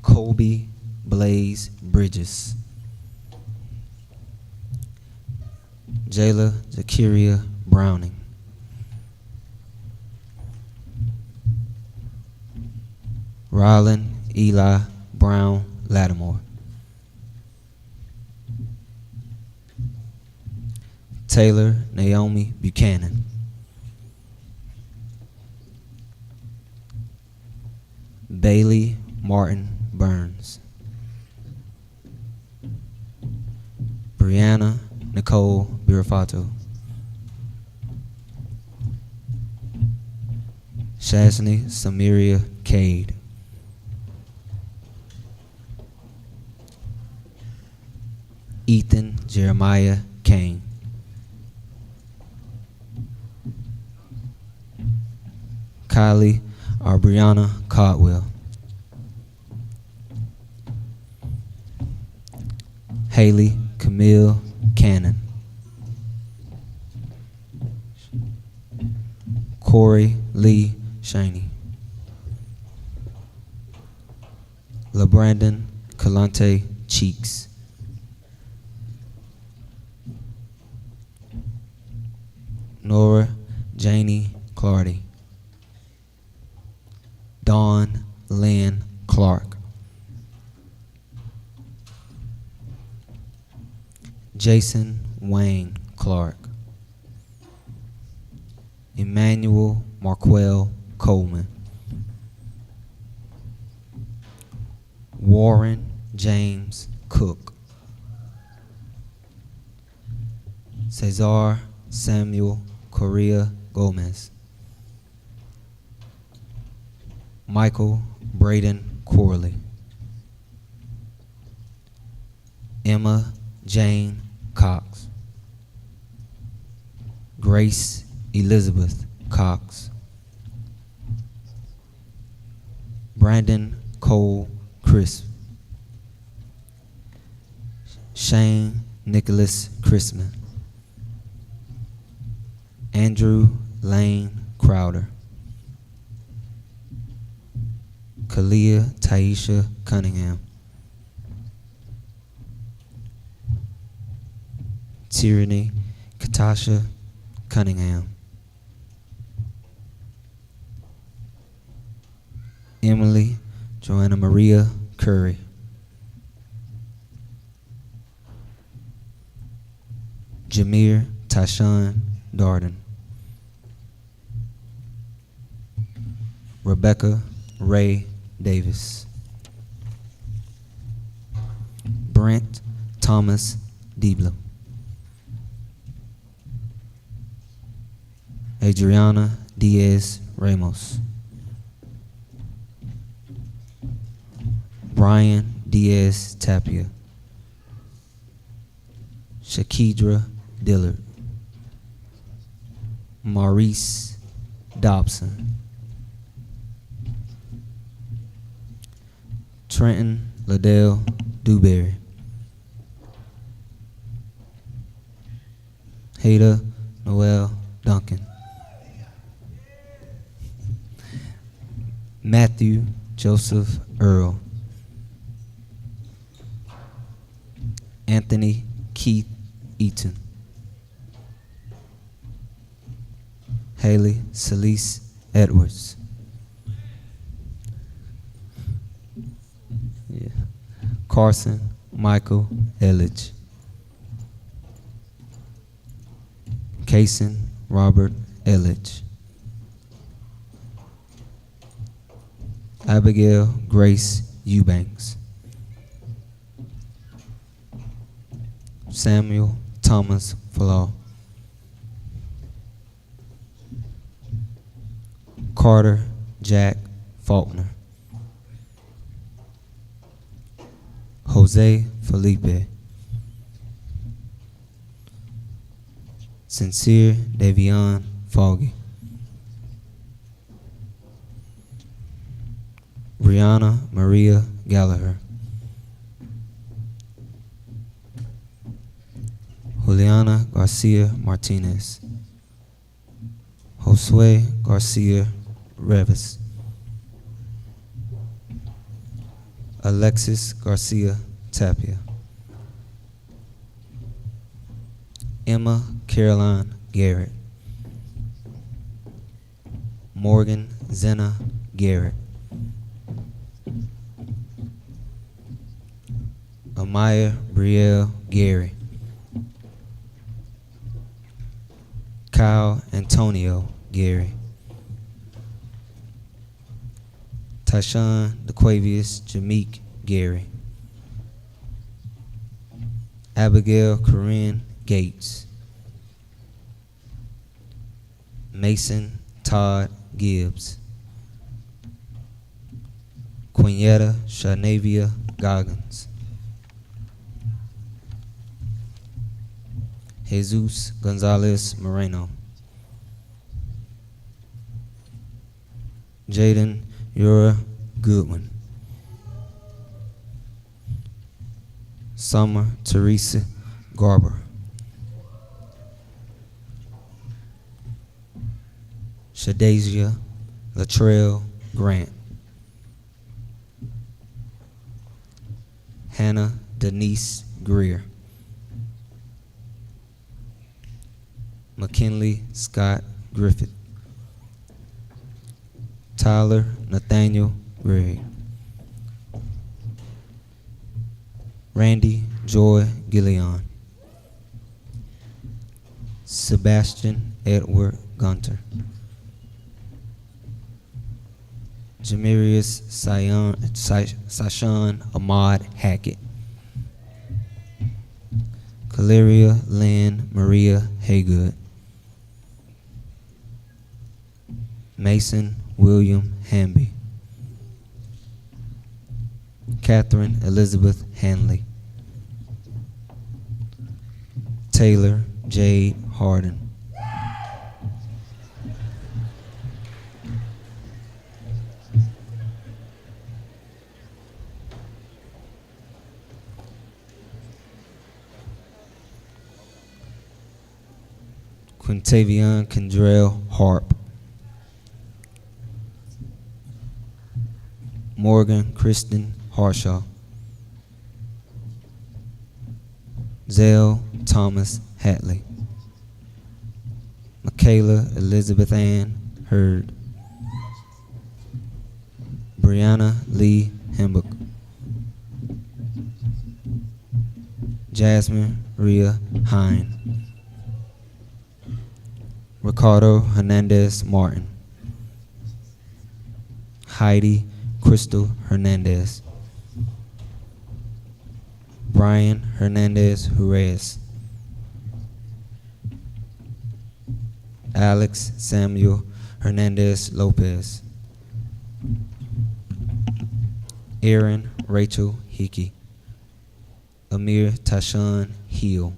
Colby Blaze Bridges. Jayla Zakiria Browning. Rylan Eli Brown Lattimore. Taylor Naomi Buchanan. Bailey Martin Burns. Brianna Nicole Birafato. Shasni Samiria Cade. Ethan Jeremiah Kane. Kylie Arbriana Caldwell. Haley Camille Cannon. Corey Lee Shaney. LaBrandon Kalante Cheeks. Nora Janie Clardy. Dawn Lynn Clark. Jason Wayne Clark. Emmanuel Marquell Coleman. Warren James Cook. Cesar Samuel Correa Gomez. Michael Braden Corley. Emma Jane Cox. Grace Elizabeth Cox. Brandon Cole Crisp. Shane Nicholas Chrisman. Andrew Lane Crowder. Kalia Taisha Cunningham. Tyranny Katasha Cunningham. Emily Joanna Maria Curry. Jameer Tashawn Darden. Rebecca Ray Davis. Brent Thomas Diebler. Adriana Diaz Ramos. Brian Diaz Tapia. Shakidra Dillard. Maurice Dobson. Trenton Liddell Dewberry. Hada Noel Duncan. Matthew Joseph Earl. Anthony Keith Eaton. Haley Celeste Edwards. Yeah. Carson Michael Elledge. Kaysen Robert Elledge. Abigail Grace Eubanks. Samuel Thomas Flaw. Carter Jack Faulkner. Jose Felipe. Sincere Davion Foggy. Brianna Maria Gallagher. Juliana Garcia Martinez. Josue Garcia Revis. Alexis Garcia Tapia. Emma Caroline Garrett. Morgan Zena Garrett. Amaya Brielle Gary. Kyle Antonio Gary. Tyshawn DeQuavius Jameek Gary. Abigail Corinne Gates. Mason Todd Gibbs. Quinetta Shanavia Goggins. Jesus Gonzalez Moreno. Jaden Ura Goodwin. Summer Teresa Garber. Shadasia Latrell Grant. Hannah Denise Greer. McKinley Scott Griffith. Tyler Nathaniel Gregg. Randy Joy Gillian. Sebastian Edward Gunter. Jamirius Sashawn Ahmad Hackett. Caleria Lynn Maria Haygood. Mason William Hamby. Catherine Elizabeth Hanley. Taylor Jade Harden. Quintavion Kendrell Harp. Morgan Kristen Harshaw. Zell Thomas Hatley. Michaela Elizabeth Ann Hurd. Brianna Lee Hembuck. Jasmine Rhea Hine. Ricardo Hernandez Martin. Heidi Crystal Hernandez. Brian Hernandez Jerez. Alex Samuel Hernandez Lopez. Aaron Rachel Hickey. Amir Tashawn Hill.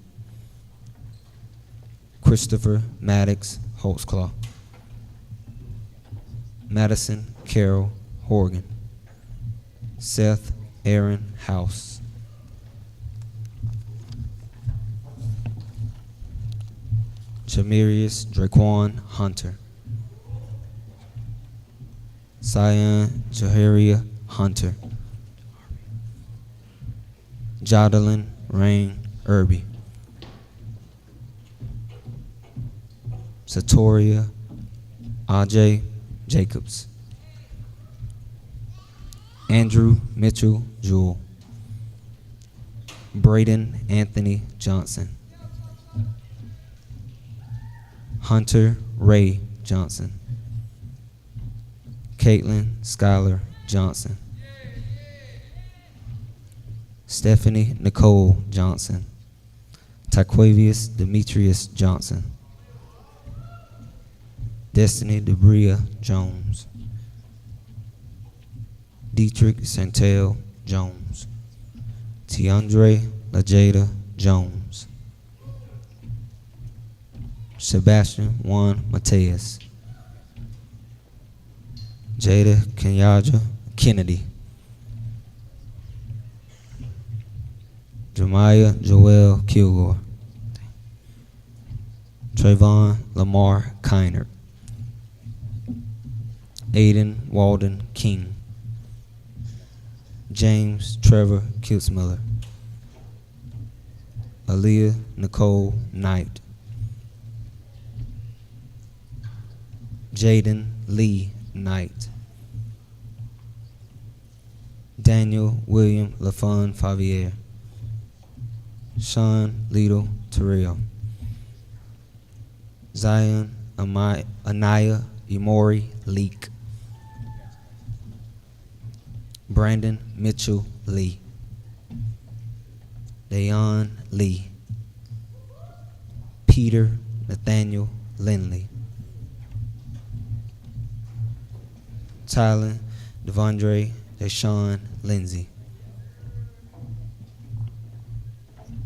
Christopher Maddox Holtzclaw. Madison Carol Horgan. Seth Aaron House. Jamirius Draquan Hunter. Cyan Jaharia Hunter. Jodalyn Rain Irby. Satoria R.J. Jacobs. Andrew Mitchell Jewell. Braden Anthony Johnson. Hunter Ray Johnson. Caitlin Skylar Johnson. Stephanie Nicole Johnson. Taquavius Demetrius Johnson. Destiny Debria Jones. Dietrich Santel Jones. Tiandre LaJada Jones. Sebastian Juan Mateus. Jada Kenyaja Kennedy. Jemiah Joel Kilgore. Trayvon Lamar Kiner. Aiden Walden King. James Trevor Kitzmiller. Aaliyah Nicole Knight. Jaden Lee Knight. Daniel William LaFon Favier. Sean Lidl Terrell. Zion Anaya Imori Leak. Brandon Mitchell Lee. Dayon Lee. Peter Nathaniel Lindley. Tyler Devondre Deshaun Lindsay.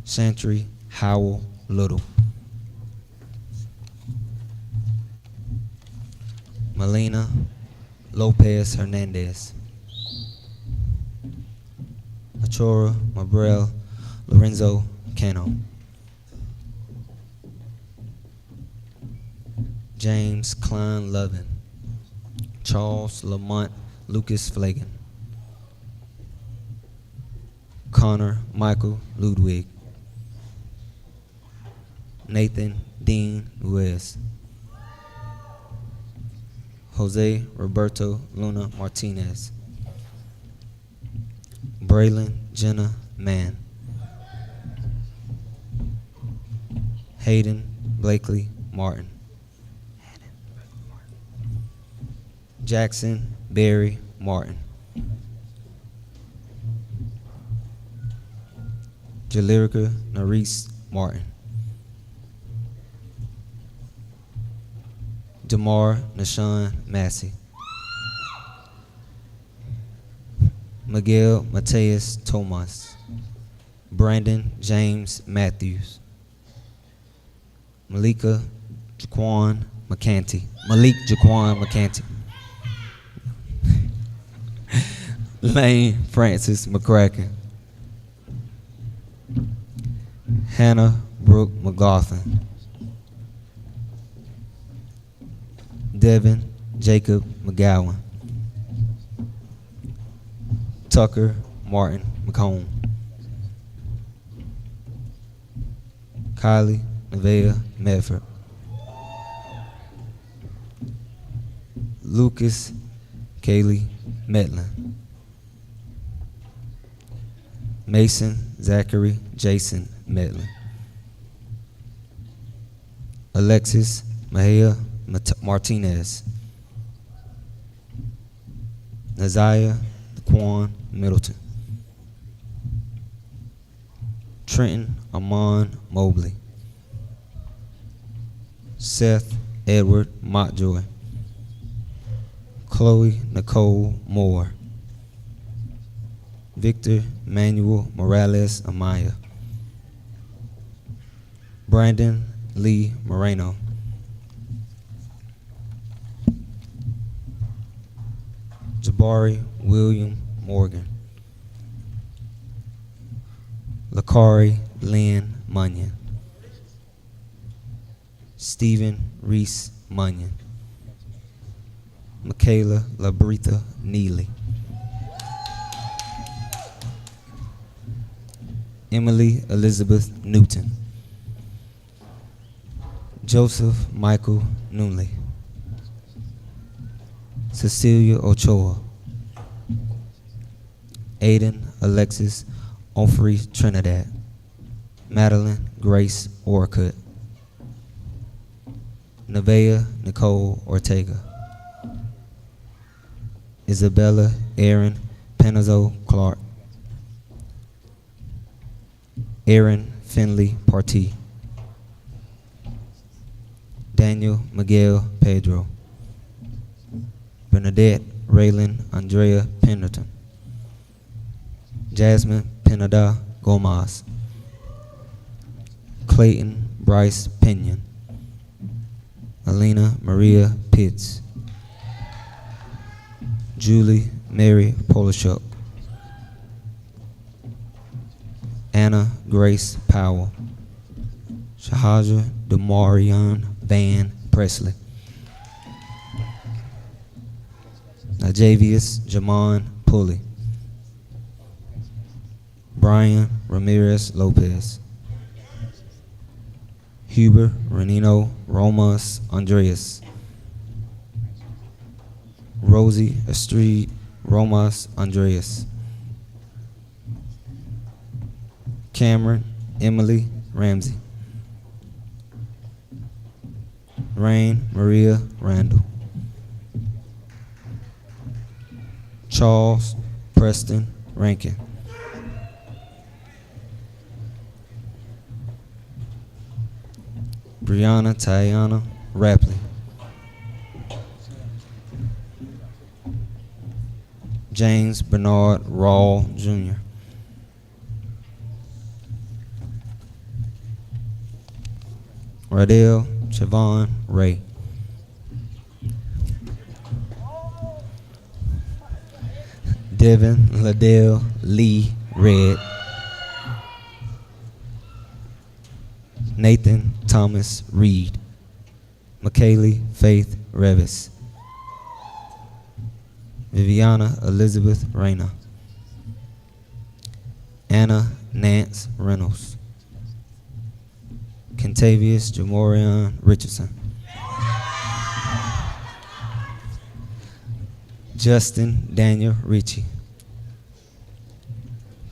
Santry Howell Little. Melina Lopez Hernandez. Achora Mabrel Lorenzo Cano. James Klein Lovin. Charles Lamont Lucas Flagan. Connor Michael Ludwig. Nathan Dean Ruiz. Jose Roberto Luna Martinez. Braylon Jenna Mann. Hayden Blakely Martin. Jackson Barry Martin. Jalirica Naris Martin. Damar Nashawn Massey. Miguel Mateus Tomas. Brandon James Matthews. Malika Jaquan McCanty. Malik Jaquan McCanty. Lane Francis McCracken. Hannah Brooke McLaughlin. Devin Jacob McGowan. Tucker Martin McComb. Kylie Nevaeh Medford. Lucas Kaylee Metlin. Mason Zachary Jason Metlin. Alexis Mahia Martinez. Naziah Quan Middleton. Trenton Amon Mobley. Seth Edward Montjoy. Chloe Nicole Moore. Victor Manuel Morales Amaya. Brandon Lee Moreno. Jabari William Morgan. Lakari Lynn Munyon. Stephen Reese Munyon. Michaela Labritha Neely. Emily Elizabeth Newton. Joseph Michael Newley. Cecilia Ochoa. Aiden Alexis Onfrey Trinidad. Madeline Grace Orcutt. Nevaeh Nicole Ortega. Isabella Erin Penazzo Clark. Aaron Finley Partee. Daniel Miguel Pedro. Bernadette Raylan Andrea Penderton. Jasmine Pineda Gomez. Clayton Bryce Pinion. Alina Maria Pitts. Julie Mary Polishuk. Anna Grace Powell. Shahaja Demarion Van Presley. Najavius Jamon Pulley. Brian Ramirez Lopez. Huber Renino Romas Andreas. Rosie Estrede Romas Andreas. Cameron Emily Ramsey. Rain Maria Randall. Charles Preston Rankin. Brianna Tayana Rapley. James Bernard Rawl Jr. Radell Chavon Ray. Devin Ladell Lee Red. Nathan Thomas Reed. McKaylee Faith Revis. Viviana Elizabeth Reyna. Anna Nance Reynolds. Kentavious Jamorion Richardson. Justin Daniel Ritchie.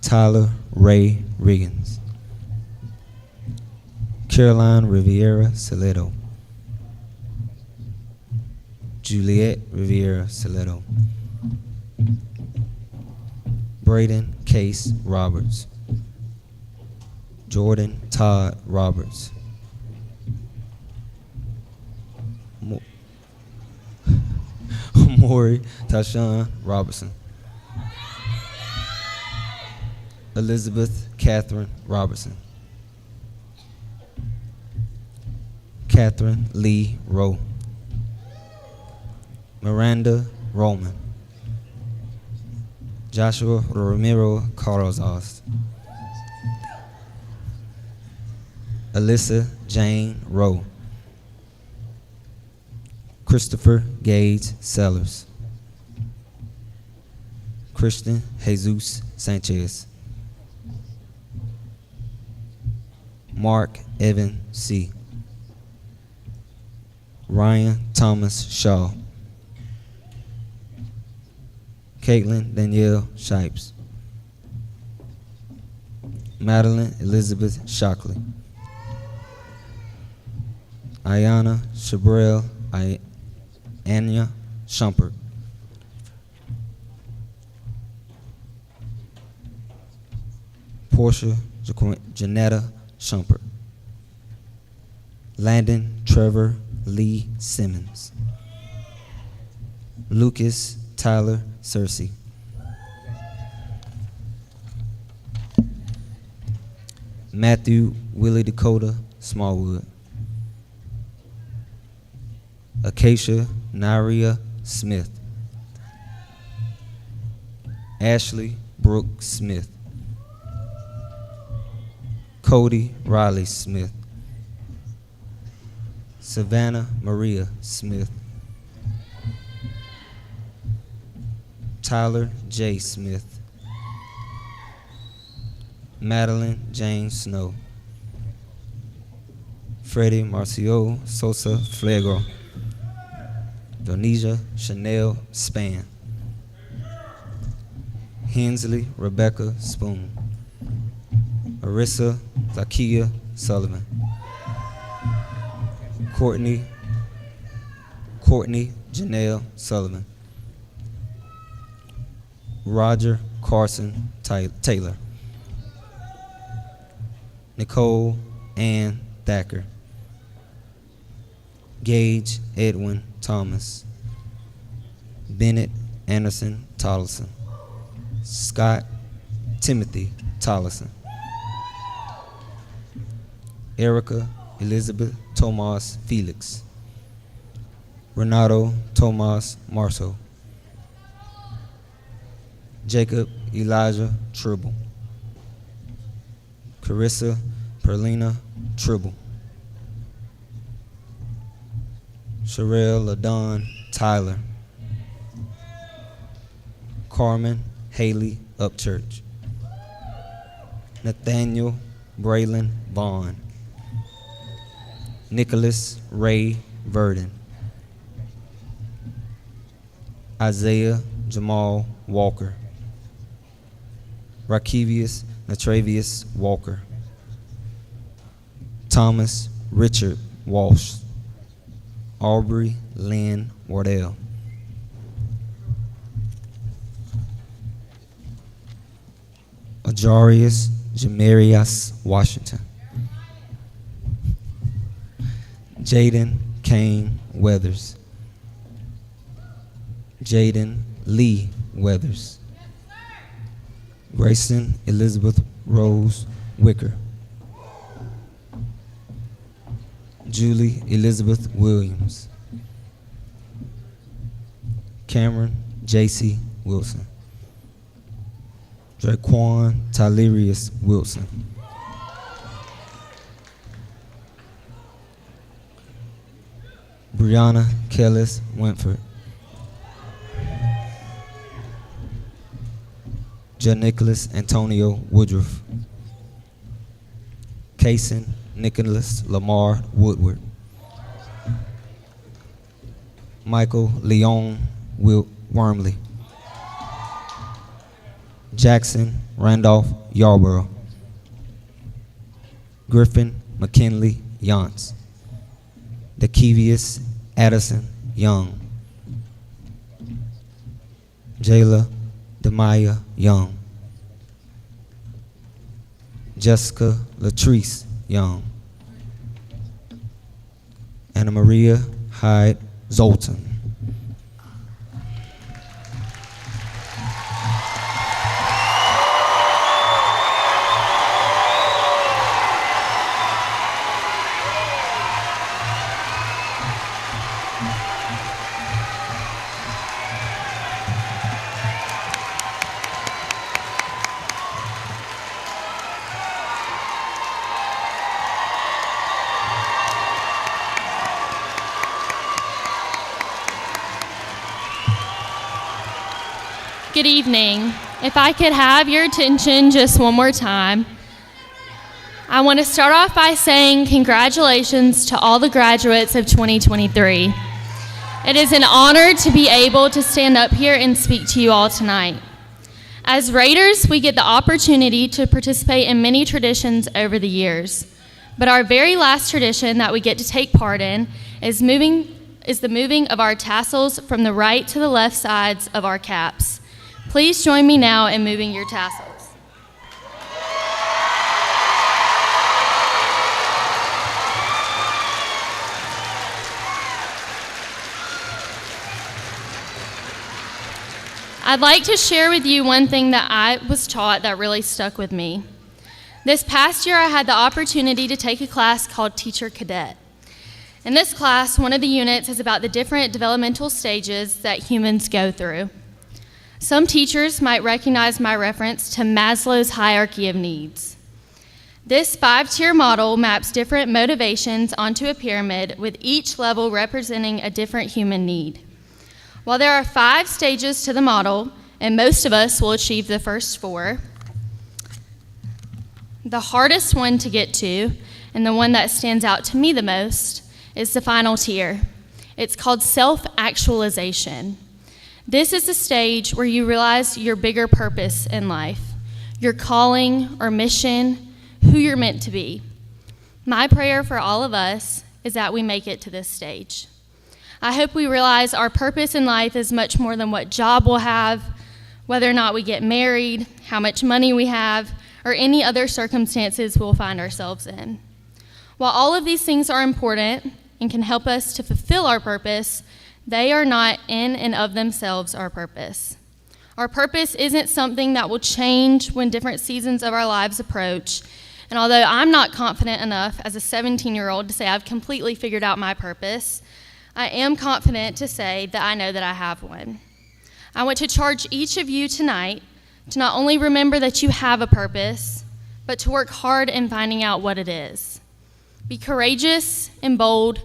Tyler Ray Riggins. Caroline Riviera Saledo. Juliet Riviera Saledo. Braden Case Roberts. Jordan Todd Roberts. Maury Tashawn Robertson. Elizabeth Catherine Robertson. Catherine Lee Rowe. Miranda Roman. Joshua Ramiro Carlos. Alyssa Jane Rowe. Christopher Gage Sellers. Christian Jesus Sanchez. Mark Evan C. Ryan Thomas Shaw. Caitlin Danielle Shipes. Madeline Elizabeth Shockley. Ayana Shabrell Anya Shumpert. Portia Janetta Shumpert. Landon Trevor Lee Simmons. Lucas Tyler Cersei. Matthew Willie Dakota Smallwood. Acacia Naria Smith. Ashley Brooke Smith. Cody Riley Smith. Savannah Maria Smith. Tyler J. Smith. Madeline Jane Snow. Freddie Marcio Sosa Flegro. Donesia Chanel Span. Hensley Rebecca Spoon. Arissa Zakia Sullivan. Courtney Janelle Sullivan. Roger Carson Taylor. Nicole Ann Thacker. Gage Edwin Thomas. Bennett Anderson Tollison. Scott Timothy Tollison. Erica Elizabeth Tomas Felix. Renato Tomas Marso. Jacob Elijah Tribble. Carissa Perlina Tribble. Sherelle LaDon Tyler. Carmen Haley Upchurch. Nathaniel Braylon Vaughn. Nicholas Ray Verdon. Isaiah Jamal Walker. Rakevius Natravius Walker. Thomas Richard Walsh. Aubrey Lynn Wardell. Ajarius Jamarius Washington. Jaden Kane Weathers. Jaden Lee Weathers. Grayson Elizabeth Rose Wicker. Julie Elizabeth Williams. Cameron J.C. Wilson. Draquan Tylerius Wilson. Brianna Kellis Winford. Nicholas Antonio Woodruff. Kaysen Nicholas Lamar Woodward. Michael Leon Wormley. Jackson Randolph Yarborough. Griffin McKinley Yance. Dakevius Addison Young. Jayla Demaya Young. Jessica Latrice Young. Anna Maria Hyde Zoltan. Good evening. If I could have your attention just one more time. I want to start off by saying congratulations to all the graduates of 2023. It is an honor to be able to stand up here and speak to you all tonight. As Raiders, we get the opportunity to participate in many traditions over the years. But our very last tradition that we get to take part in is the moving of our tassels from the right to the left sides of our caps. Please join me now in moving your tassels. I'd like to share with you one thing that I was taught that really stuck with me. This past year, I had the opportunity to take a class called Teacher Cadet. In this class, one of the units is about the different developmental stages that humans go through. Some teachers might recognize my reference to Maslow's hierarchy of needs. This 5-tier model maps different motivations onto a pyramid, with each level representing a different human need. While there are 5 stages to the model, and most of us will achieve the first 4, the hardest one to get to, and the one that stands out to me the most, is the final tier. It's called self-actualization. This is the stage where you realize your bigger purpose in life, your calling or mission, who you're meant to be. My prayer for all of us is that we make it to this stage. I hope we realize our purpose in life is much more than what job we'll have, whether or not we get married, how much money we have, or any other circumstances we'll find ourselves in. While all of these things are important and can help us to fulfill our purpose, they are not in and of themselves our purpose. Our purpose isn't something that will change when different seasons of our lives approach. And although I'm not confident enough as a 17-year-old to say I've completely figured out my purpose, I am confident to say that I know that I have one. I want to charge each of you tonight to not only remember that you have a purpose, but to work hard in finding out what it is. Be courageous and bold,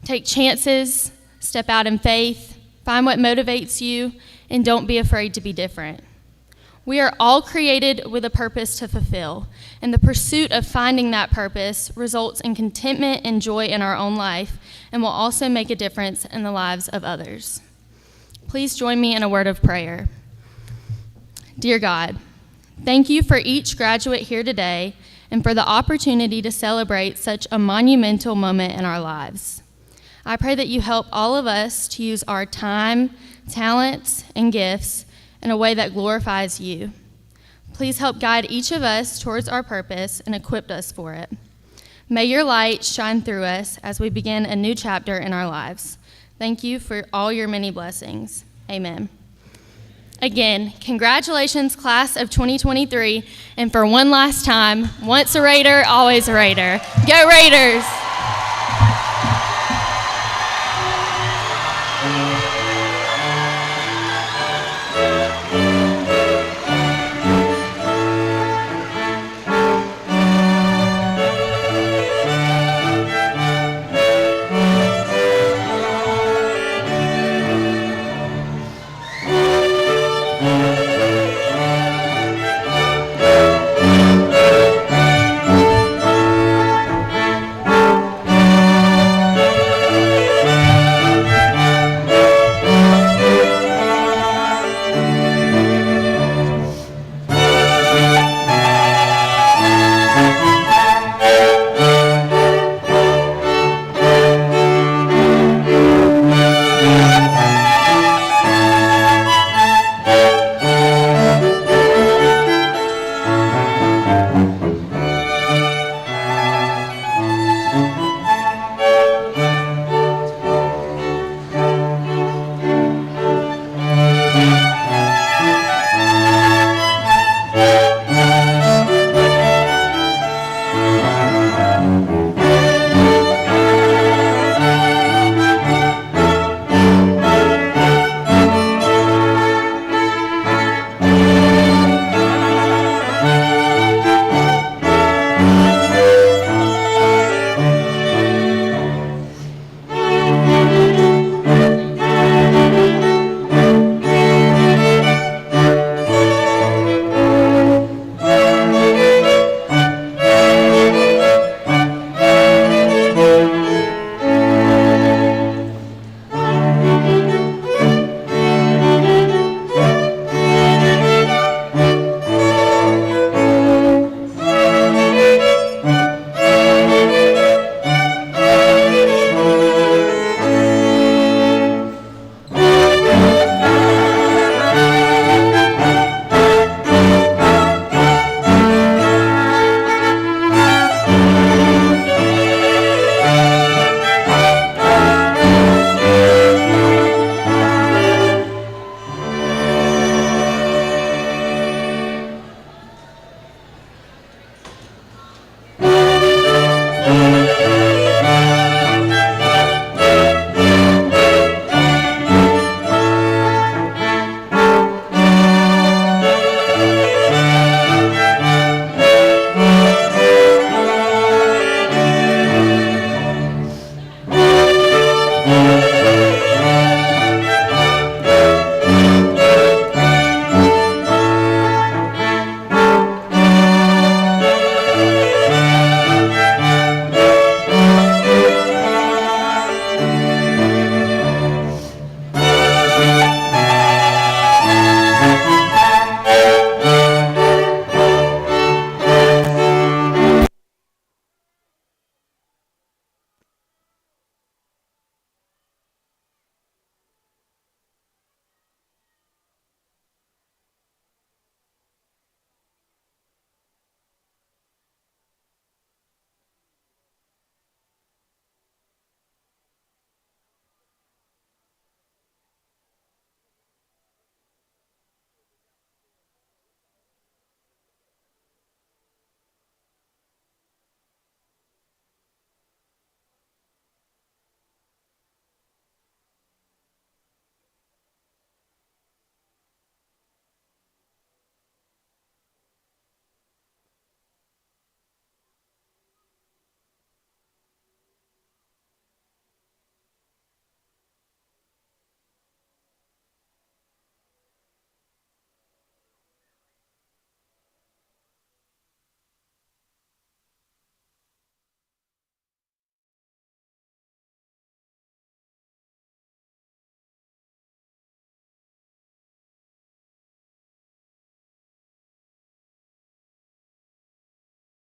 take chances, step out in faith, find what motivates you, and don't be afraid to be different. We are all created with a purpose to fulfill, and the pursuit of finding that purpose results in contentment and joy in our own life and will also make a difference in the lives of others. Please join me in a word of prayer. Dear God, thank you for each graduate here today and for the opportunity to celebrate such a monumental moment in our lives. I pray that you help all of us to use our time, talents, and gifts in a way that glorifies you. Please help guide each of us towards our purpose and equip us for it. May your light shine through us as we begin a new chapter in our lives. Thank you for all your many blessings. Amen. Again, congratulations, class of 2023, and for one last time, once a Raider, always a Raider. Go Raiders!